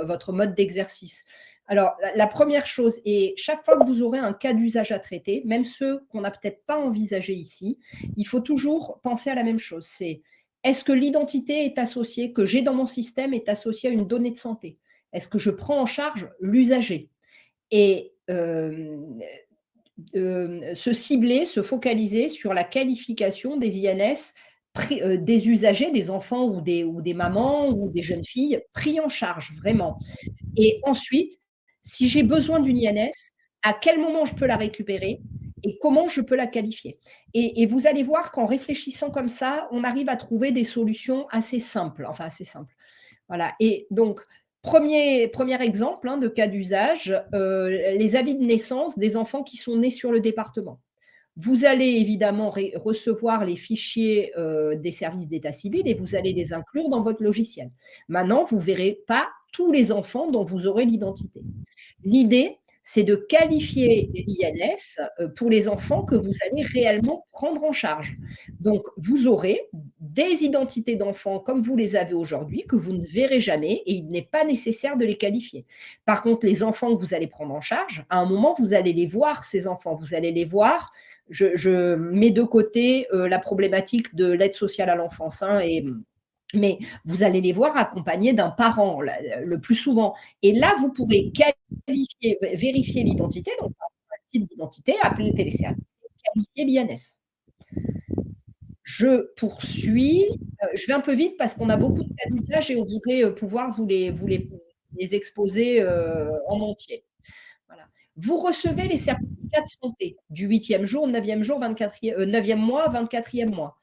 S3: votre mode d'exercice. Alors, la première chose, et chaque fois que vous aurez un cas d'usage à traiter, même ceux qu'on n'a peut-être pas envisagés ici, il faut toujours penser à la même chose. C'est est-ce que l'identité est associée, que j'ai dans mon système, est associée à une donnée de santé? Est-ce que je prends en charge l'usager? Et se cibler, se focaliser sur la qualification des INS des usagers, des enfants ou des mamans ou des jeunes filles pris en charge, vraiment. Et ensuite, si j'ai besoin d'une INS, à quel moment je peux la récupérer et comment je peux la qualifier. Et vous allez voir qu'en réfléchissant comme ça, on arrive à trouver des solutions assez simples, enfin assez simples. Voilà. Et donc, premier exemple de cas d'usage, les avis de naissance des enfants qui sont nés sur le département. Vous allez évidemment recevoir les fichiers des services d'état civil et vous allez les inclure dans votre logiciel. Maintenant, vous ne verrez pas tous les enfants dont vous aurez l'identité. L'idée, c'est de qualifier l'INS pour les enfants que vous allez réellement prendre en charge. Donc, vous aurez des identités d'enfants comme vous les avez aujourd'hui, que vous ne verrez jamais, et il n'est pas nécessaire de les qualifier. Par contre, les enfants que vous allez prendre en charge, à un moment, vous allez les voir, ces enfants, vous allez les voir. Je mets de côté la problématique de l'aide sociale à l'enfance, mais vous allez les voir accompagnés d'un parent le plus souvent. Et là, vous pourrez vérifier l'identité, donc un titre d'identité, appeler le téléservice, qualifier l'INS. Je poursuis. Je vais un peu vite parce qu'on a beaucoup de cas d'usage et on voudrait pouvoir vous les exposer en entier. Voilà. Vous recevez les certificats de santé du 8e jour, 9e jour, 9e mois, 24e mois.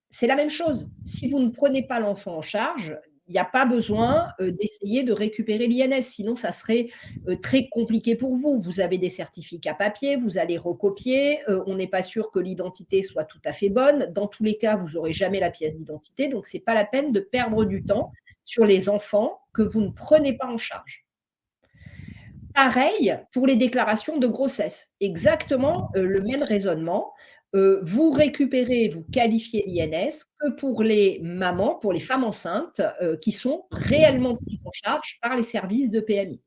S3: C'est la même chose. Si vous ne prenez pas l'enfant en charge, il n'y a pas besoin d'essayer de récupérer l'INS, sinon ça serait très compliqué pour vous. Vous avez des certificats papier, vous allez recopier, on n'est pas sûr que l'identité soit tout à fait bonne. Dans tous les cas, vous n'aurez jamais la pièce d'identité, donc ce n'est pas la peine de perdre du temps sur les enfants que vous ne prenez pas en charge. Pareil pour les déclarations de grossesse, exactement le même raisonnement. Vous récupérez, vous qualifiez l'INS que pour les mamans, pour les femmes enceintes qui sont réellement prises en charge par les services de PMI.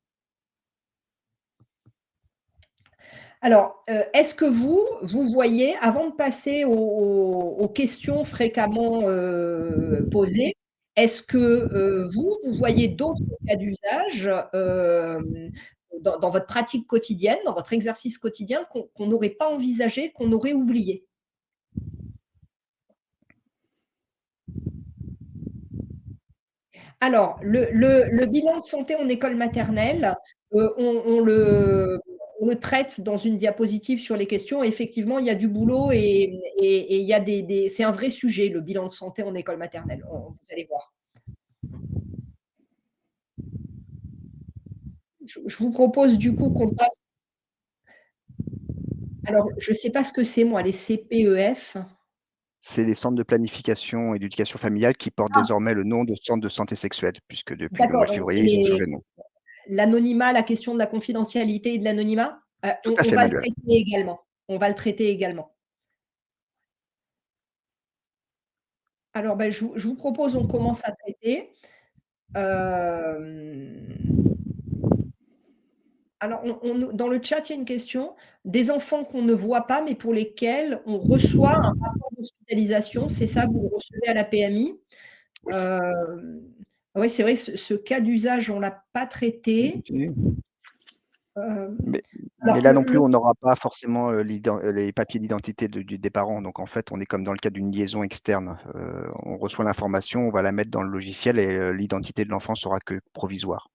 S3: Alors, est-ce que vous voyez, avant de passer aux questions fréquemment posées, est-ce que vous voyez d'autres cas d'usage dans votre pratique quotidienne, dans votre exercice quotidien qu'on n'aurait pas envisagé, qu'on aurait oublié? Alors, le bilan de santé en école maternelle, on le traite dans une diapositive sur les questions. Effectivement, il y a du boulot et il y a c'est un vrai sujet, le bilan de santé en école maternelle. Vous allez voir. Je vous propose du coup qu'on passe. Alors, je ne sais pas ce que c'est, moi, les CPEF.
S4: C'est les centres de planification et d'éducation familiale qui portent
S3: Ah,
S4: désormais le nom de centre de santé sexuelle, puisque depuis le mois
S3: d'accord,
S4: de
S3: donc c'est
S4: février, ils ont changé de nom.
S3: l'anonymat, la question de la confidentialité et de l'anonymat.
S4: Tout à
S3: On
S4: fait,
S3: va le
S4: Manuel.
S3: traiter également. On va le traiter également. Alors, je vous propose, on commence à traiter. Alors, dans le chat, il y a une question. Des enfants qu'on ne voit pas, mais pour lesquels on reçoit un rapport d'hospitalisation, c'est ça, vous le recevez à la PMI.
S4: Oui.
S3: Oui, c'est vrai, ce cas d'usage, on ne l'a pas traité.
S4: Mais
S3: Alors,
S4: là non plus, on n'aura pas forcément, les papiers d'identité des parents. Donc en fait, on est comme dans le cas d'une liaison externe. On reçoit l'information, on va la mettre dans le logiciel et l'identité de l'enfant sera que provisoire.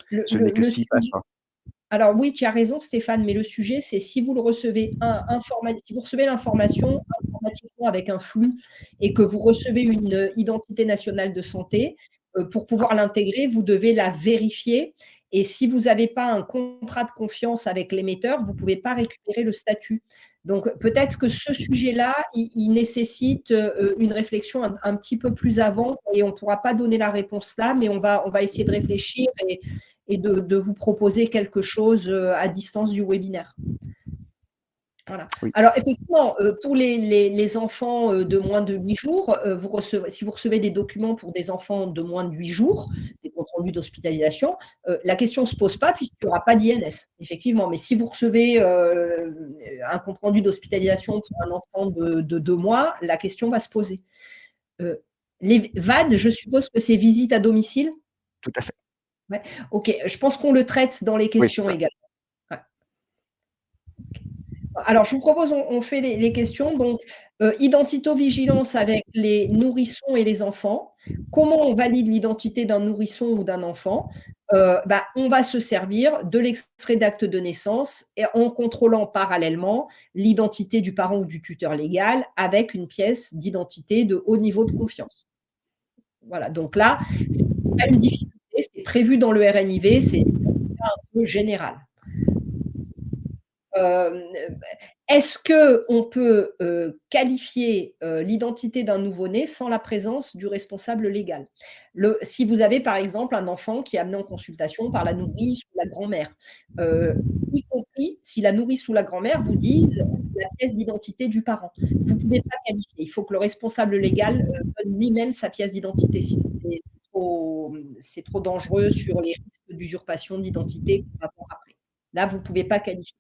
S3: le,
S4: Ce
S3: le-
S4: n'est que
S3: le
S4: s'il passe
S3: sujet,
S4: pas.
S3: alors oui, tu as raison, Stéphane, mais le sujet, c'est si vous le recevez si vous recevez l'information informatiquement avec un flux et que vous recevez une identité nationale de santé, pour pouvoir l'intégrer, vous devez la vérifier. Et si vous n'avez pas un contrat de confiance avec l'émetteur, vous ne pouvez pas récupérer le statut. Donc peut-être que ce sujet-là, il nécessite une réflexion un petit peu plus avant et on ne pourra pas donner la réponse là, mais on va essayer de réfléchir et de vous proposer quelque chose à distance du webinaire. Voilà.
S4: Oui,
S3: Alors, effectivement, pour les enfants de moins de 8 jours, si vous recevez des documents pour des enfants de moins de 8 jours, des comptes rendus d'hospitalisation, la question ne se pose pas puisqu'il n'y aura pas d'INS, effectivement. Mais si vous recevez un compte rendu d'hospitalisation pour un enfant de 2 mois, la question va se poser. Les VAD, je suppose que c'est visite à domicile?
S4: tout à fait.
S3: Ouais. Ok, je pense qu'on le traite dans les
S4: Oui, c'est
S3: questions
S4: ça.
S3: également. Ouais. Alors, je vous propose, on fait les questions. Donc, identito-vigilance avec les nourrissons et les enfants. Comment on valide l'identité d'un nourrisson ou d'un enfant? On va se servir de l'extrait d'acte de naissance et en contrôlant parallèlement l'identité du parent ou du tuteur légal avec une pièce d'identité de haut niveau de confiance. Voilà, donc là, ce n'est pas une difficulté, c'est prévu dans le RNIV, c'est un peu général. Est-ce qu'on peut qualifier l'identité d'un nouveau-né sans la présence du responsable légal? Si vous avez par exemple un enfant qui est amené en consultation par la nourrice ou la grand-mère, y compris si la nourrice ou la grand-mère vous disent la pièce d'identité du parent, vous ne pouvez pas qualifier. Il faut que le responsable légal donne lui-même sa pièce d'identité. Sinon, c'est trop dangereux sur les risques d'usurpation d'identité qu'on va voir après. Là, vous ne pouvez pas qualifier.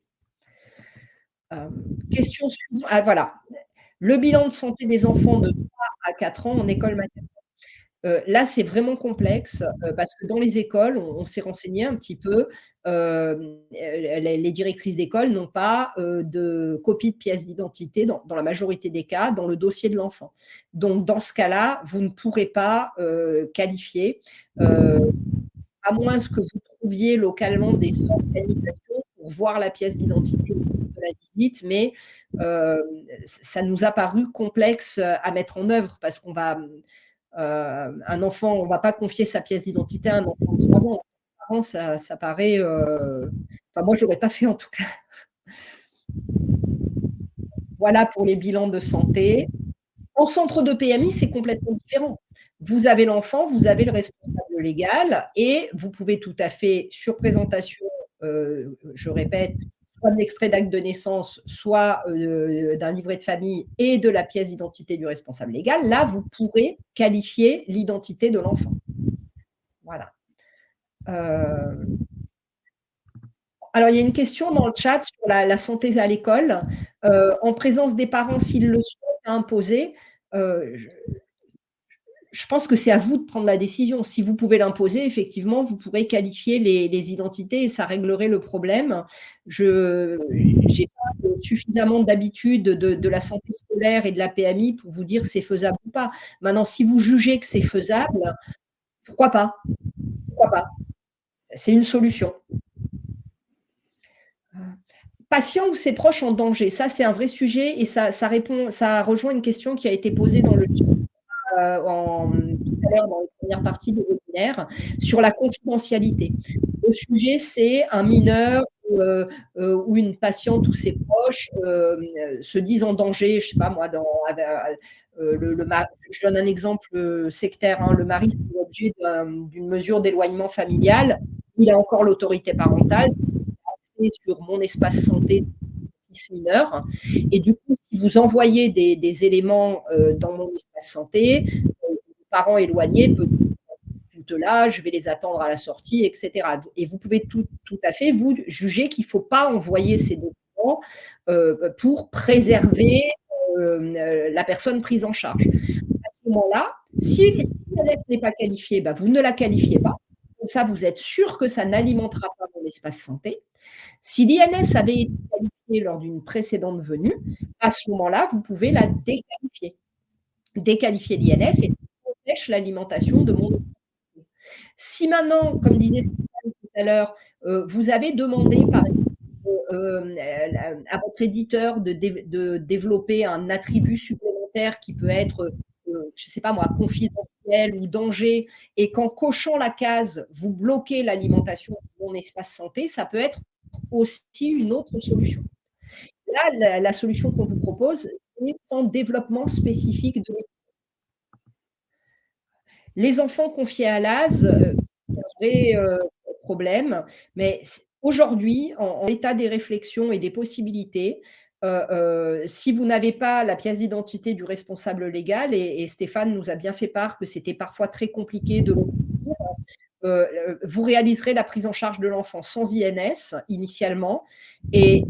S3: Question suivante. Ah, voilà. Le bilan de santé des enfants de 3 à 4 ans en école maternelle. Là, c'est vraiment complexe parce que dans les écoles, on s'est renseigné un petit peu. Les directrices d'école n'ont pas de copie de pièce d'identité dans la majorité des cas dans le dossier de l'enfant. Donc, dans ce cas-là, vous ne pourrez pas qualifier, à moins que vous trouviez localement des organisations pour voir la pièce d'identité de la visite, mais ça nous a paru complexe à mettre en œuvre parce qu'on va, un enfant, on ne va pas confier sa pièce d'identité à un enfant de 3 ans. Apparemment, ça paraît, enfin, moi, je n'aurais pas fait en tout cas. Voilà pour les bilans de santé. En centre de PMI, c'est complètement différent. Vous avez l'enfant, vous avez le responsable légal et vous pouvez tout à fait, sur présentation, je répète, soit de l'extrait d'acte de naissance, soit d'un livret de famille et de la pièce d'identité du responsable légal, là, vous pourrez qualifier l'identité de l'enfant. Voilà. Alors, il y a une question dans le chat sur la santé à l'école. En présence des parents, s'ils le souhaitent, à imposer, je pense que c'est à vous de prendre la décision. Si vous pouvez l'imposer, effectivement, vous pourrez qualifier les identités et ça réglerait le problème. Je n'ai pas suffisamment d'habitude de la santé scolaire et de la PMI pour vous dire c'est faisable ou pas. Maintenant, si vous jugez que c'est faisable, pourquoi pas? Pourquoi pas? C'est une solution. Patient ou ses proches en danger, ça c'est un vrai sujet et ça rejoint une question qui a été posée dans le chat tout à l'heure dans la première partie du webinaire sur la confidentialité. Le sujet, c'est un mineur ou une patiente ou ses proches se disent en danger, je ne sais pas moi, je donne un exemple sectaire, hein, le mari fait l'objet d'une mesure d'éloignement familial, il a encore l'autorité parentale, sur mon espace santé mineur. Et du coup, si vous envoyez des éléments dans mon espace santé, les parents éloignés peuvent dire là, je vais les attendre à la sortie, etc. Et vous pouvez tout à fait vous juger qu'il ne faut pas envoyer ces documents pour préserver la personne prise en charge. À ce moment-là, si l'INS n'est pas qualifiée, vous ne la qualifiez pas. Comme ça, vous êtes sûr que ça n'alimentera pas mon espace santé. Si l'INS avait été qualifiée lors d'une précédente venue, à ce moment-là, vous pouvez la déqualifier. Déqualifier l'INS et ça empêche l'alimentation de mon. Si maintenant, comme disait Stéphane tout à l'heure, vous avez demandé par exemple à votre éditeur de développer un attribut supplémentaire qui peut être, je ne sais pas moi, confidentiel ou danger, et qu'en cochant la case, vous bloquez l'alimentation de mon espace santé, ça peut être aussi une autre solution. Là, la solution qu'on vous propose, c'est sans développement spécifique de l'équipe. Les enfants confiés à l'ASE, c'est un vrai problème, mais aujourd'hui, en état des réflexions et des possibilités, si vous n'avez pas la pièce d'identité du responsable légal, et Stéphane nous a bien fait part que c'était parfois très compliqué de vous réaliserez la prise en charge de l'enfant sans INS initialement, et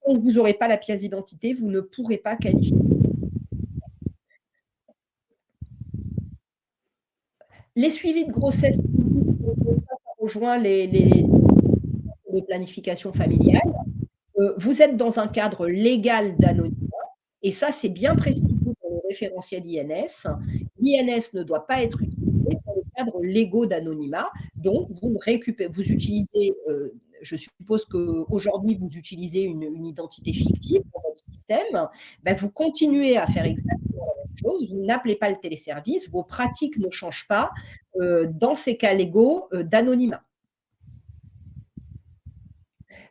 S3: tant que vous n'aurez pas la pièce d'identité, vous ne pourrez pas qualifier. Les suivis de grossesse, ça rejoint les planifications familiales. Vous êtes dans un cadre légal d'anonymat, et ça, c'est bien précisé dans le référentiel INS. L'INS ne doit pas être utilisé dans le cadre légaux d'anonymat. Donc, vous utilisez, je suppose qu'aujourd'hui, vous utilisez une identité fictive dans votre système. Vous continuez à faire exactement la même chose. Vous n'appelez pas le téléservice. Vos pratiques ne changent pas dans ces cas légaux d'anonymat.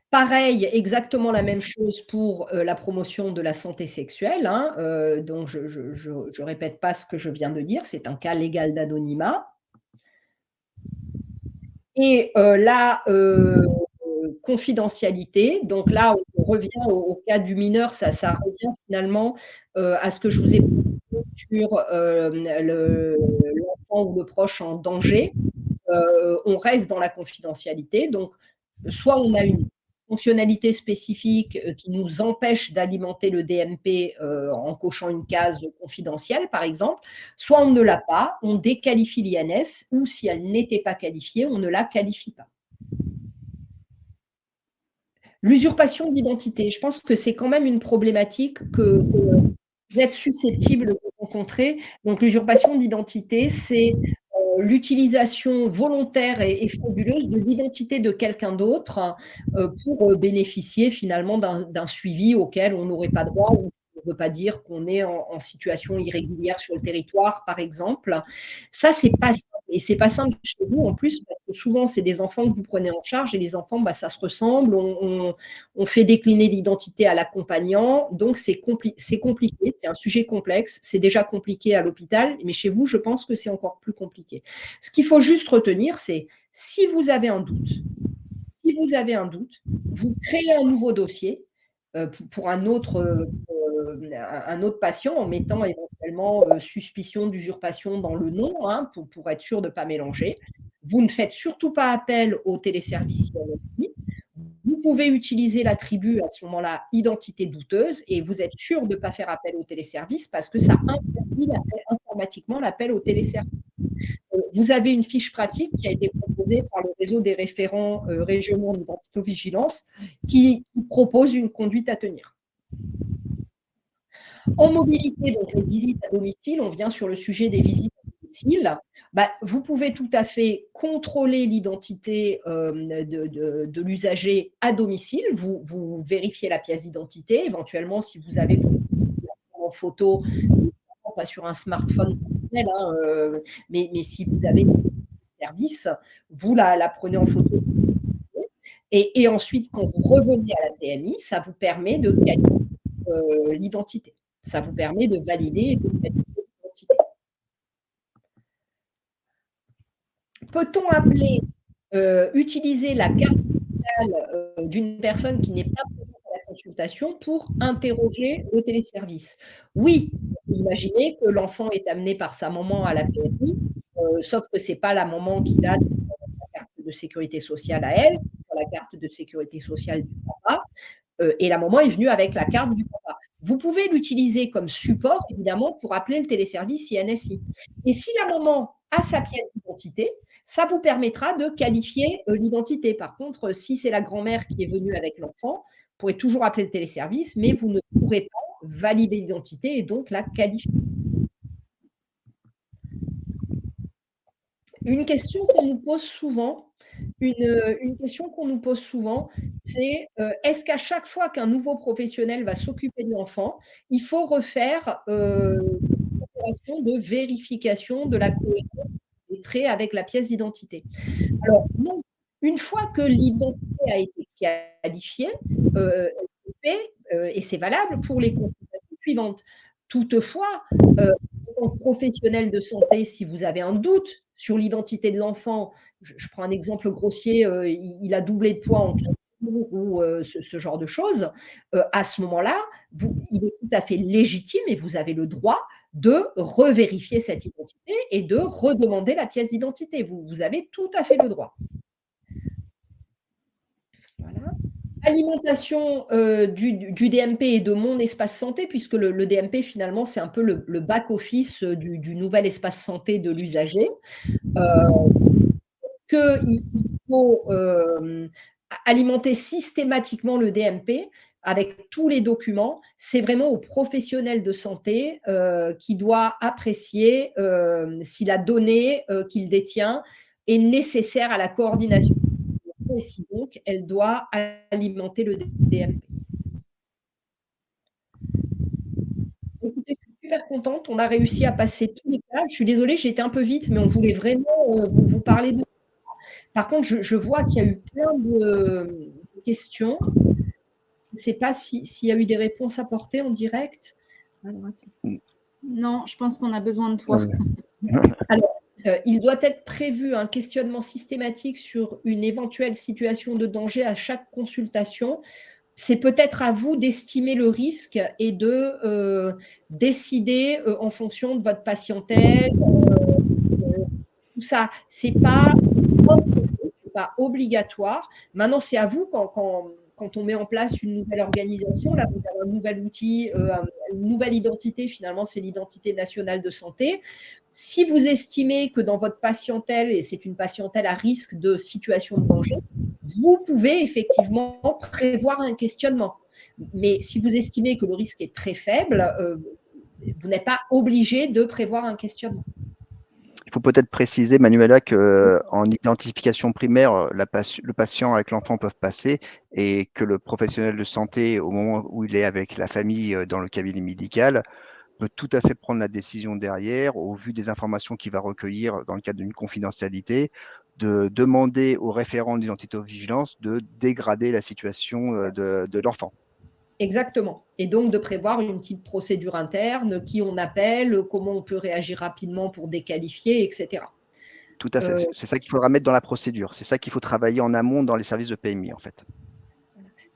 S3: Pareil, exactement la même chose pour la promotion de la santé sexuelle. Donc, je ne répète pas ce que je viens de dire, c'est un cas légal d'anonymat. Et la confidentialité, donc là, on revient au cas du mineur, ça revient finalement à ce que je vous ai dit sur l'enfant ou le proche en danger. On reste dans la confidentialité, donc soit on a une fonctionnalité spécifique qui nous empêche d'alimenter le DMP en cochant une case confidentielle, par exemple, soit on ne l'a pas, on déqualifie l'INS, ou si elle n'était pas qualifiée, on ne la qualifie pas. L'usurpation d'identité, je pense que c'est quand même une problématique que vous êtes susceptible de rencontrer. Donc, l'usurpation d'identité, c'est l'utilisation volontaire et frauduleuse de l'identité de quelqu'un d'autre pour bénéficier finalement d'un suivi auquel on n'aurait pas droit, ou on ne veut pas dire qu'on est en situation irrégulière sur le territoire, par exemple. Ça, c'est pas simple. Et c'est pas simple chez vous en plus, parce que souvent, c'est des enfants que vous prenez en charge, et les enfants, ça se ressemble. On fait décliner l'identité à l'accompagnant, donc c'est compliqué, c'est un sujet complexe, c'est déjà compliqué à l'hôpital, mais chez vous, je pense que c'est encore plus compliqué. Ce qu'il faut juste retenir, c'est si vous avez un doute, vous créez un nouveau dossier pour un autre patient, en mettant éventuellement suspicion d'usurpation dans le nom, pour être sûr de ne pas mélanger. Vous ne faites surtout pas appel au téléservice INSI. Vous pouvez utiliser l'attribut à ce moment-là identité douteuse et vous êtes sûr de ne pas faire appel au téléservice parce que ça interdit informatiquement l'appel au téléservice. Vous avez une fiche pratique qui a été proposée par le réseau des référents régionaux d'identitovigilance qui propose une conduite à tenir. En mobilité, donc les visites à domicile, on vient sur le sujet des visites à domicile. Vous pouvez tout à fait contrôler l'identité de l'usager à domicile. Vous vérifiez la pièce d'identité. Éventuellement, si vous avez en photo, pas sur un smartphone, mais si vous avez un service, vous la prenez en photo. Et ensuite, quand vous revenez à la PMI, ça vous permet de qualifier l'identité. Ça vous permet de valider et de qualifier l'identité. Peut-on utiliser la carte vitale d'une personne qui n'est pas présente à la consultation pour interroger le téléservice? Oui, imaginez que l'enfant est amené par sa maman à la PMI, sauf que ce n'est pas la maman qui a la carte de sécurité sociale à elle, c'est la carte de sécurité sociale du papa, et la maman est venue avec la carte du papa. Vous pouvez l'utiliser comme support, évidemment, pour appeler le téléservice INSI. Et si la maman a sa pièce d'identité, ça vous permettra de qualifier l'identité. Par contre, si c'est la grand-mère qui est venue avec l'enfant, vous pourrez toujours appeler le téléservice, mais vous ne pourrez pas valider l'identité et donc la qualifier. Une question qu'on nous pose souvent, c'est est-ce qu'à chaque fois qu'un nouveau professionnel va s'occuper de l'enfant, il faut refaire une opération de vérification de la cohérence des traits avec la pièce d'identité? Alors non, une fois que l'identité a été qualifiée, elle se fait, et c'est valable pour les consultations suivantes. Toutefois, en tant que professionnel de santé, si vous avez un doute sur l'identité de l'enfant, je prends un exemple grossier, il a doublé de poids en 15 jours ou ce genre de choses, à ce moment-là, il est tout à fait légitime et vous avez le droit de revérifier cette identité et de redemander la pièce d'identité. Vous avez tout à fait le droit. Voilà. Alimentation du DMP et de mon espace santé, puisque le DMP, finalement, c'est un peu le back-office du nouvel espace santé de l'usager. Qu'il faut alimenter systématiquement le DMP avec tous les documents. C'est vraiment au professionnel de santé qui doit apprécier si la donnée qu'il détient est nécessaire à la coordination et si donc elle doit alimenter le DMP. Écoutez, je suis super contente, on a réussi à passer tous les cas. Je suis désolée, j'ai été un peu vite, mais on voulait vraiment vous parler de ça. Par contre, je vois qu'il y a eu plein de questions. Je ne sais pas s'il y a eu des réponses apportées en direct.
S1: Alors, non, je pense qu'on a besoin de toi.
S3: Alors, il doit être prévu un questionnement systématique sur une éventuelle situation de danger à chaque consultation. C'est peut-être à vous d'estimer le risque et de décider en fonction de votre patientèle. Tout ça, ce n'est pas obligatoire. Maintenant, c'est à vous quand on met en place une nouvelle organisation, là, vous avez un nouvel outil, une nouvelle identité, finalement, c'est l'identité nationale de santé. Si vous estimez que dans votre patientèle, et c'est une patientèle à risque de situation de danger, vous pouvez effectivement prévoir un questionnement. Mais si vous estimez que le risque est très faible, vous n'êtes pas obligé de prévoir un questionnement.
S4: Il faut peut-être préciser, Manuela, qu'en identification primaire, le patient avec l'enfant peuvent passer et que le professionnel de santé, au moment où il est avec la famille dans le cabinet médical, peut tout à fait prendre la décision derrière, au vu des informations qu'il va recueillir dans le cadre d'une confidentialité, de demander au référent d'identitovigilance de dégrader la situation de l'enfant.
S3: Exactement. Et donc, de prévoir une petite procédure interne, qui on appelle, comment on peut réagir rapidement pour déqualifier, etc.
S4: Tout à fait. C'est ça qu'il faudra mettre dans la procédure. C'est ça qu'il faut travailler en amont dans les services de PMI, en fait.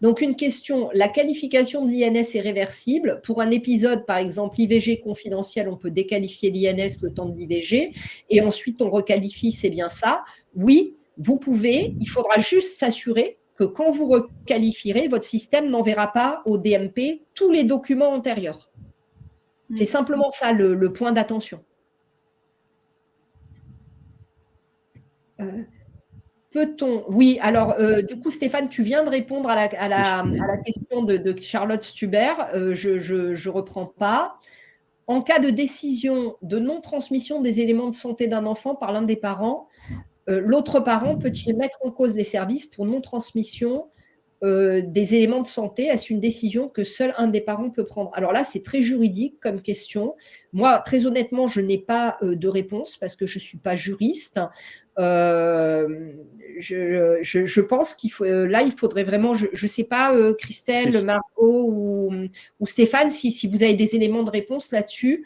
S3: Donc, une question, la qualification de l'INS est réversible. Pour un épisode, par exemple, IVG confidentiel, on peut déqualifier l'INS le temps de l'IVG et ensuite on requalifie, c'est bien ça. Oui, vous pouvez. Il faudra juste s'assurer que quand vous requalifierez, votre système n'enverra pas au DMP tous les documents antérieurs. C'est simplement ça le point d'attention. Peut-on… Oui, alors du coup, Stéphane, tu viens de répondre à la question de Charlotte Stuber. Je ne reprends pas. En cas de décision de non-transmission des éléments de santé d'un enfant par l'un des parents, l'autre parent peut-il mettre en cause les services pour non-transmission des éléments de santé? Est-ce une décision que seul un des parents peut prendre? Alors là, c'est très juridique comme question. Moi, très honnêtement, je n'ai pas de réponse parce que je ne suis pas juriste. Je pense qu'il faut, là, il faudrait vraiment, je ne sais pas, Christelle, Margot ou Stéphane, si vous avez des éléments de réponse là-dessus.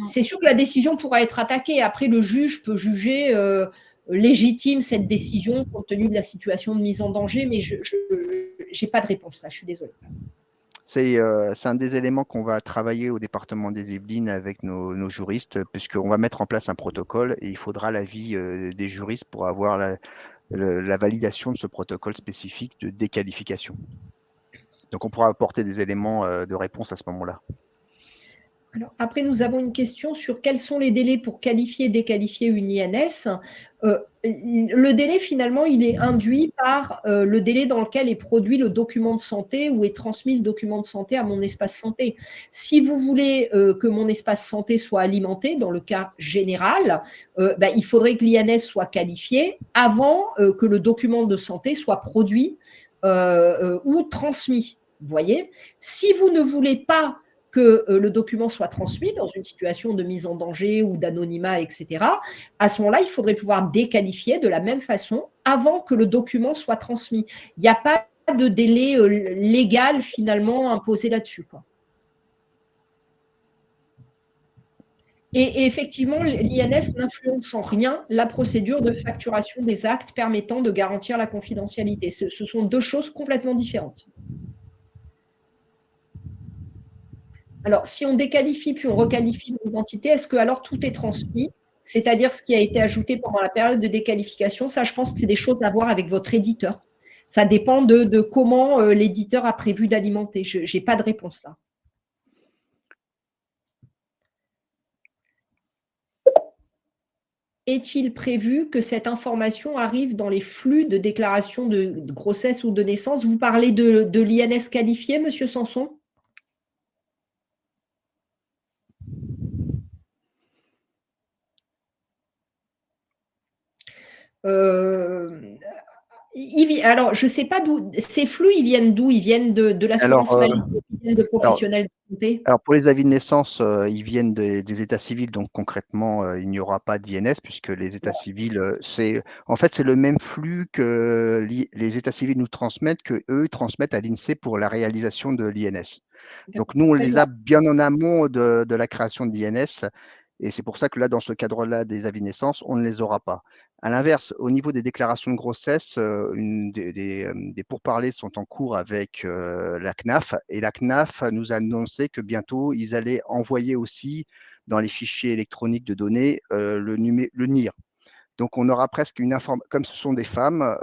S3: C'est sûr que la décision pourra être attaquée. Après, le juge peut juger légitime cette décision compte tenu de la situation de mise en danger, mais je n'ai pas de réponse là, je suis désolée.
S4: C'est un des éléments qu'on va travailler au département des Yvelines avec nos juristes, puisqu'on va mettre en place un protocole et il faudra l'avis des juristes pour avoir la validation de ce protocole spécifique de déqualification. Donc, on pourra apporter des éléments de réponse à ce moment-là.
S3: Alors, après, nous avons une question sur quels sont les délais pour qualifier et déqualifier une INS. Le délai, finalement, il est induit par le délai dans lequel est produit le document de santé ou est transmis le document de santé à mon espace santé. Si vous voulez que mon espace santé soit alimenté, dans le cas général, il faudrait que l'INS soit qualifiée avant que le document de santé soit produit ou transmis. Vous voyez ? Si vous ne voulez pas que le document soit transmis dans une situation de mise en danger ou d'anonymat, etc., à ce moment-là, il faudrait pouvoir déqualifier de la même façon avant que le document soit transmis. Il n'y a pas de délai légal finalement imposé là-dessus, quoi. Et effectivement, l'INS n'influence en rien la procédure de facturation des actes permettant de garantir la confidentialité. Ce sont deux choses complètement différentes. Alors, si on déqualifie puis on requalifie l'identité, est-ce que alors tout est transmis, c'est-à-dire ce qui a été ajouté pendant la période de déqualification? Ça, je pense que c'est des choses à voir avec votre éditeur. Ça dépend de comment l'éditeur a prévu d'alimenter. Je n'ai pas de réponse là. Est-il prévu que cette information arrive dans les flux de déclaration de grossesse ou de naissance? Vous parlez de l'INS qualifié, Monsieur Sanson? Alors, je ne sais pas d'où. Ces flux, ils viennent d'où? Ils viennent de l'assurance maladie, ils viennent de professionnels de santé?
S4: Alors, pour les avis de naissance, ils viennent des états civils, donc concrètement, il n'y aura pas d'INS puisque les états civils, c'est le même flux que les états civils nous transmettent, qu'eux transmettent à l'INSEE pour la réalisation de l'INS. Donc, nous, on les a bien en amont de la création de l'INS. Et c'est pour ça que là, dans ce cadre-là des avis de naissance, on ne les aura pas. À l'inverse, au niveau des déclarations de grossesse, des pourparlers sont en cours avec la CNAF. Et la CNAF nous a annoncé que bientôt, ils allaient envoyer aussi dans les fichiers électroniques de données le NIR. Donc, on aura presque une information, comme ce sont des femmes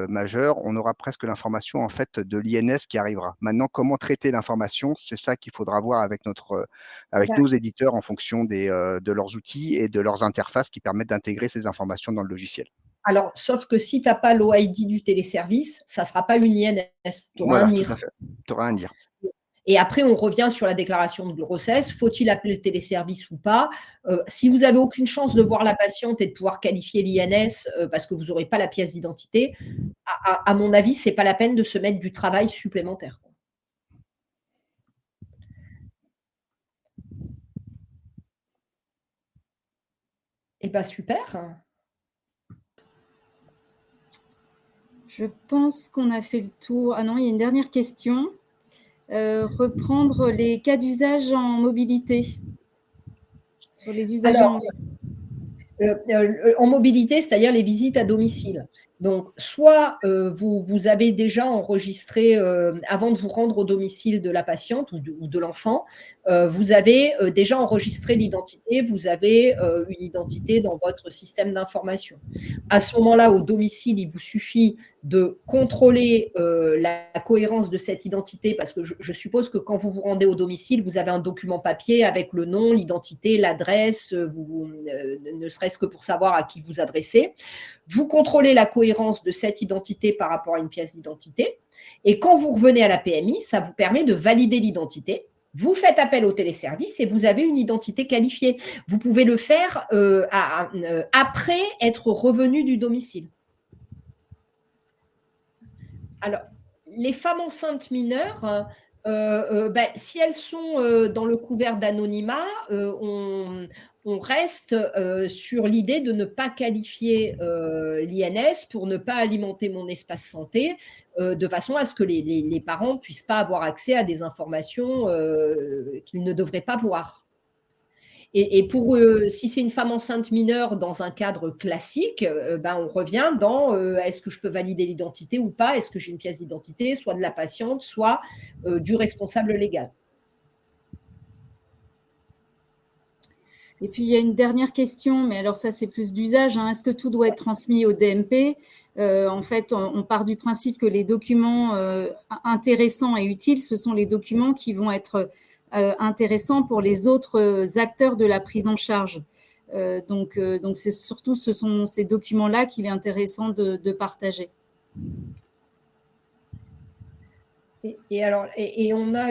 S4: majeures, on aura presque l'information en fait de l'INS qui arrivera. Maintenant, comment traiter l'information, c'est ça qu'il faudra voir avec nos éditeurs en fonction de leurs outils et de leurs interfaces qui permettent d'intégrer ces informations dans le logiciel.
S3: Alors, sauf que si tu n'as pas l'OID du téléservice, ça ne sera pas une INS, tu auras un NIR.
S4: Tu auras un NIR.
S3: Et après, on revient sur la déclaration de grossesse. Faut-il appeler le téléservice ou pas? Si vous n'avez aucune chance de voir la patiente et de pouvoir qualifier l'INS parce que vous n'aurez pas la pièce d'identité, à mon avis, ce n'est pas la peine de se mettre du travail supplémentaire. Eh bien, super.
S1: Je pense qu'on a fait le tour. Ah non, il y a une dernière question. Reprendre les cas d'usage en mobilité, sur les usages
S3: en mobilité, c'est-à-dire les visites à domicile. Donc, soit vous avez déjà enregistré, avant de vous rendre au domicile de la patiente ou de l'enfant, vous avez déjà enregistré l'identité, vous avez une identité dans votre système d'information. À ce moment-là, au domicile, il vous suffit de contrôler la cohérence de cette identité, parce que je suppose que quand vous vous rendez au domicile, vous avez un document papier avec le nom, l'identité, l'adresse, ne serait-ce que pour savoir à qui vous adressez. Vous contrôlez la cohérence de cette identité par rapport à une pièce d'identité. Et quand vous revenez à la PMI, ça vous permet de valider l'identité. Vous faites appel au téléservice et vous avez une identité qualifiée. Vous pouvez le faire après être revenu du domicile. Alors, les femmes enceintes mineures, si elles sont dans le couvert d'anonymat, on reste sur l'idée de ne pas qualifier l'INS pour ne pas alimenter mon espace santé, de façon à ce que les parents ne puissent pas avoir accès à des informations qu'ils ne devraient pas voir. Et pour si c'est une femme enceinte mineure dans un cadre classique, on revient dans est-ce que je peux valider l'identité ou pas? Est-ce que j'ai une pièce d'identité, soit de la patiente, soit du responsable légal?
S1: Et puis, il y a une dernière question, mais alors ça, c'est plus d'usage. Est-ce que tout doit être transmis au DMP? En fait, on part du principe que les documents intéressants et utiles, ce sont les documents qui vont être intéressants pour les autres acteurs de la prise en charge. Donc c'est surtout ce sont ces documents-là qu'il est intéressant de partager.
S3: Et on a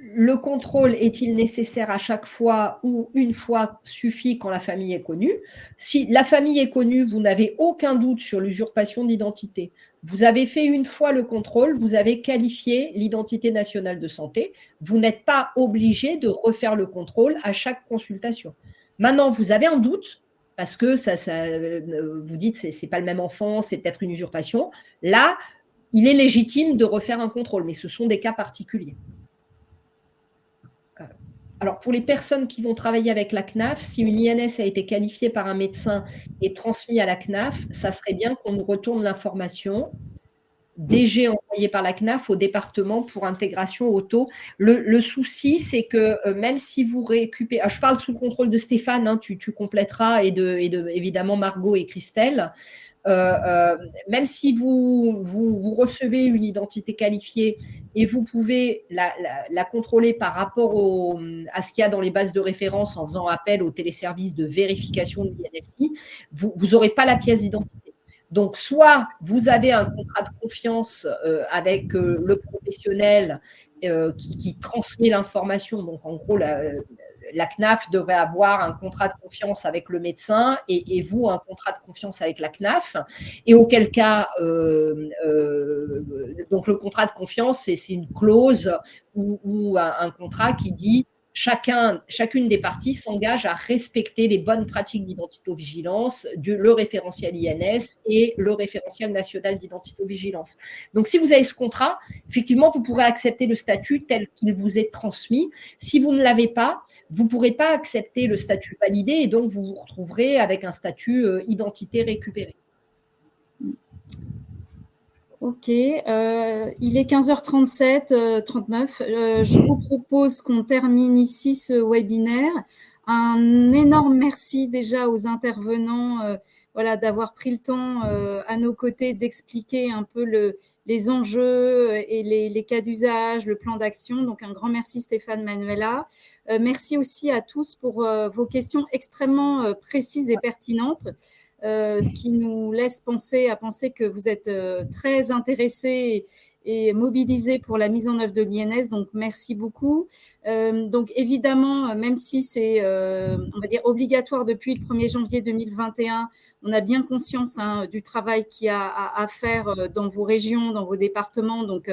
S3: le contrôle est-il nécessaire à chaque fois ou une fois suffit quand la famille est connue? Si la famille est connue, vous n'avez aucun doute sur l'usurpation d'identité. Vous avez fait une fois le contrôle, vous avez qualifié l'identité nationale de santé. Vous n'êtes pas obligé de refaire le contrôle à chaque consultation. Maintenant, vous avez un doute parce que vous dites c'est pas le même enfant, c'est peut-être une usurpation. Là, il est légitime de refaire un contrôle, mais ce sont des cas particuliers. Alors, pour les personnes qui vont travailler avec la CNAF, si une INS a été qualifiée par un médecin et transmise à la CNAF, ça serait bien qu'on nous retourne l'information DG envoyée par la CNAF au département pour intégration auto. Le souci, c'est que même si vous récupérez… je parle sous le contrôle de Stéphane, tu compléteras, et évidemment Margot et Christelle. Même si vous recevez une identité qualifiée et vous pouvez la contrôler par rapport à ce qu'il y a dans les bases de référence en faisant appel au téléservice de vérification de l'INSI, vous n'aurez pas la pièce d'identité. Donc, soit vous avez un contrat de confiance avec le professionnel qui transmet l'information. Donc, en gros, la CNAF devrait avoir un contrat de confiance avec le médecin et vous, un contrat de confiance avec la CNAF. Et auquel cas, donc le contrat de confiance, c'est une clause ou un contrat qui dit chacune des parties s'engage à respecter les bonnes pratiques d'identité-vigilance, le référentiel INS et le référentiel national d'identité-vigilance. Donc, si vous avez ce contrat, effectivement, vous pourrez accepter le statut tel qu'il vous est transmis. Si vous ne l'avez pas, vous ne pourrez pas accepter le statut validé et donc vous vous retrouverez avec un statut identité récupéré.
S1: Ok, il est 15h37, 39. Je vous propose qu'on termine ici ce webinaire. Un énorme merci déjà aux intervenants d'avoir pris le temps à nos côtés d'expliquer un peu les enjeux et les cas d'usage, le plan d'action. Donc, un grand merci Stéphane, Manuela. Merci aussi à tous pour vos questions extrêmement précises et pertinentes. Ce qui nous laisse penser que vous êtes très intéressés et mobilisés pour la mise en œuvre de l'INS. Donc, merci beaucoup. Donc, évidemment, même si c'est, on va dire, obligatoire depuis le 1er janvier 2021, on a bien conscience du travail qu'il y a à faire dans vos régions, dans vos départements. Donc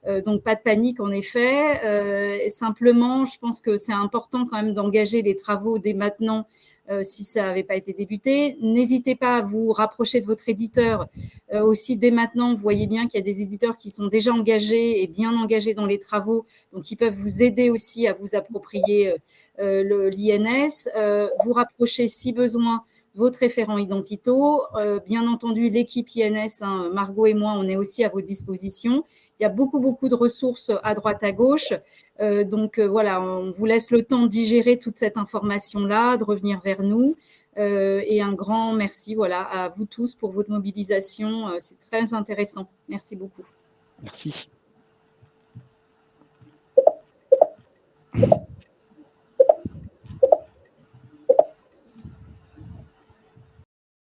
S1: pas de panique, en effet. Simplement, je pense que c'est important quand même d'engager les travaux dès maintenant, si ça n'avait pas été débuté. N'hésitez pas à vous rapprocher de votre éditeur aussi dès maintenant. Vous voyez bien qu'il y a des éditeurs qui sont déjà engagés et bien engagés dans les travaux, donc ils peuvent vous aider aussi à vous approprier l'INS. Vous rapprocher si besoin votre référent Identito. Bien entendu, l'équipe INS, hein, Margot et moi, on est aussi à vos dispositions. Il y a beaucoup de ressources à droite, à gauche. Donc voilà, on vous laisse le temps de digérer toute cette information-là, de revenir vers nous. Et un grand merci voilà, à vous tous pour votre mobilisation. C'est très intéressant. Merci beaucoup.
S4: Merci.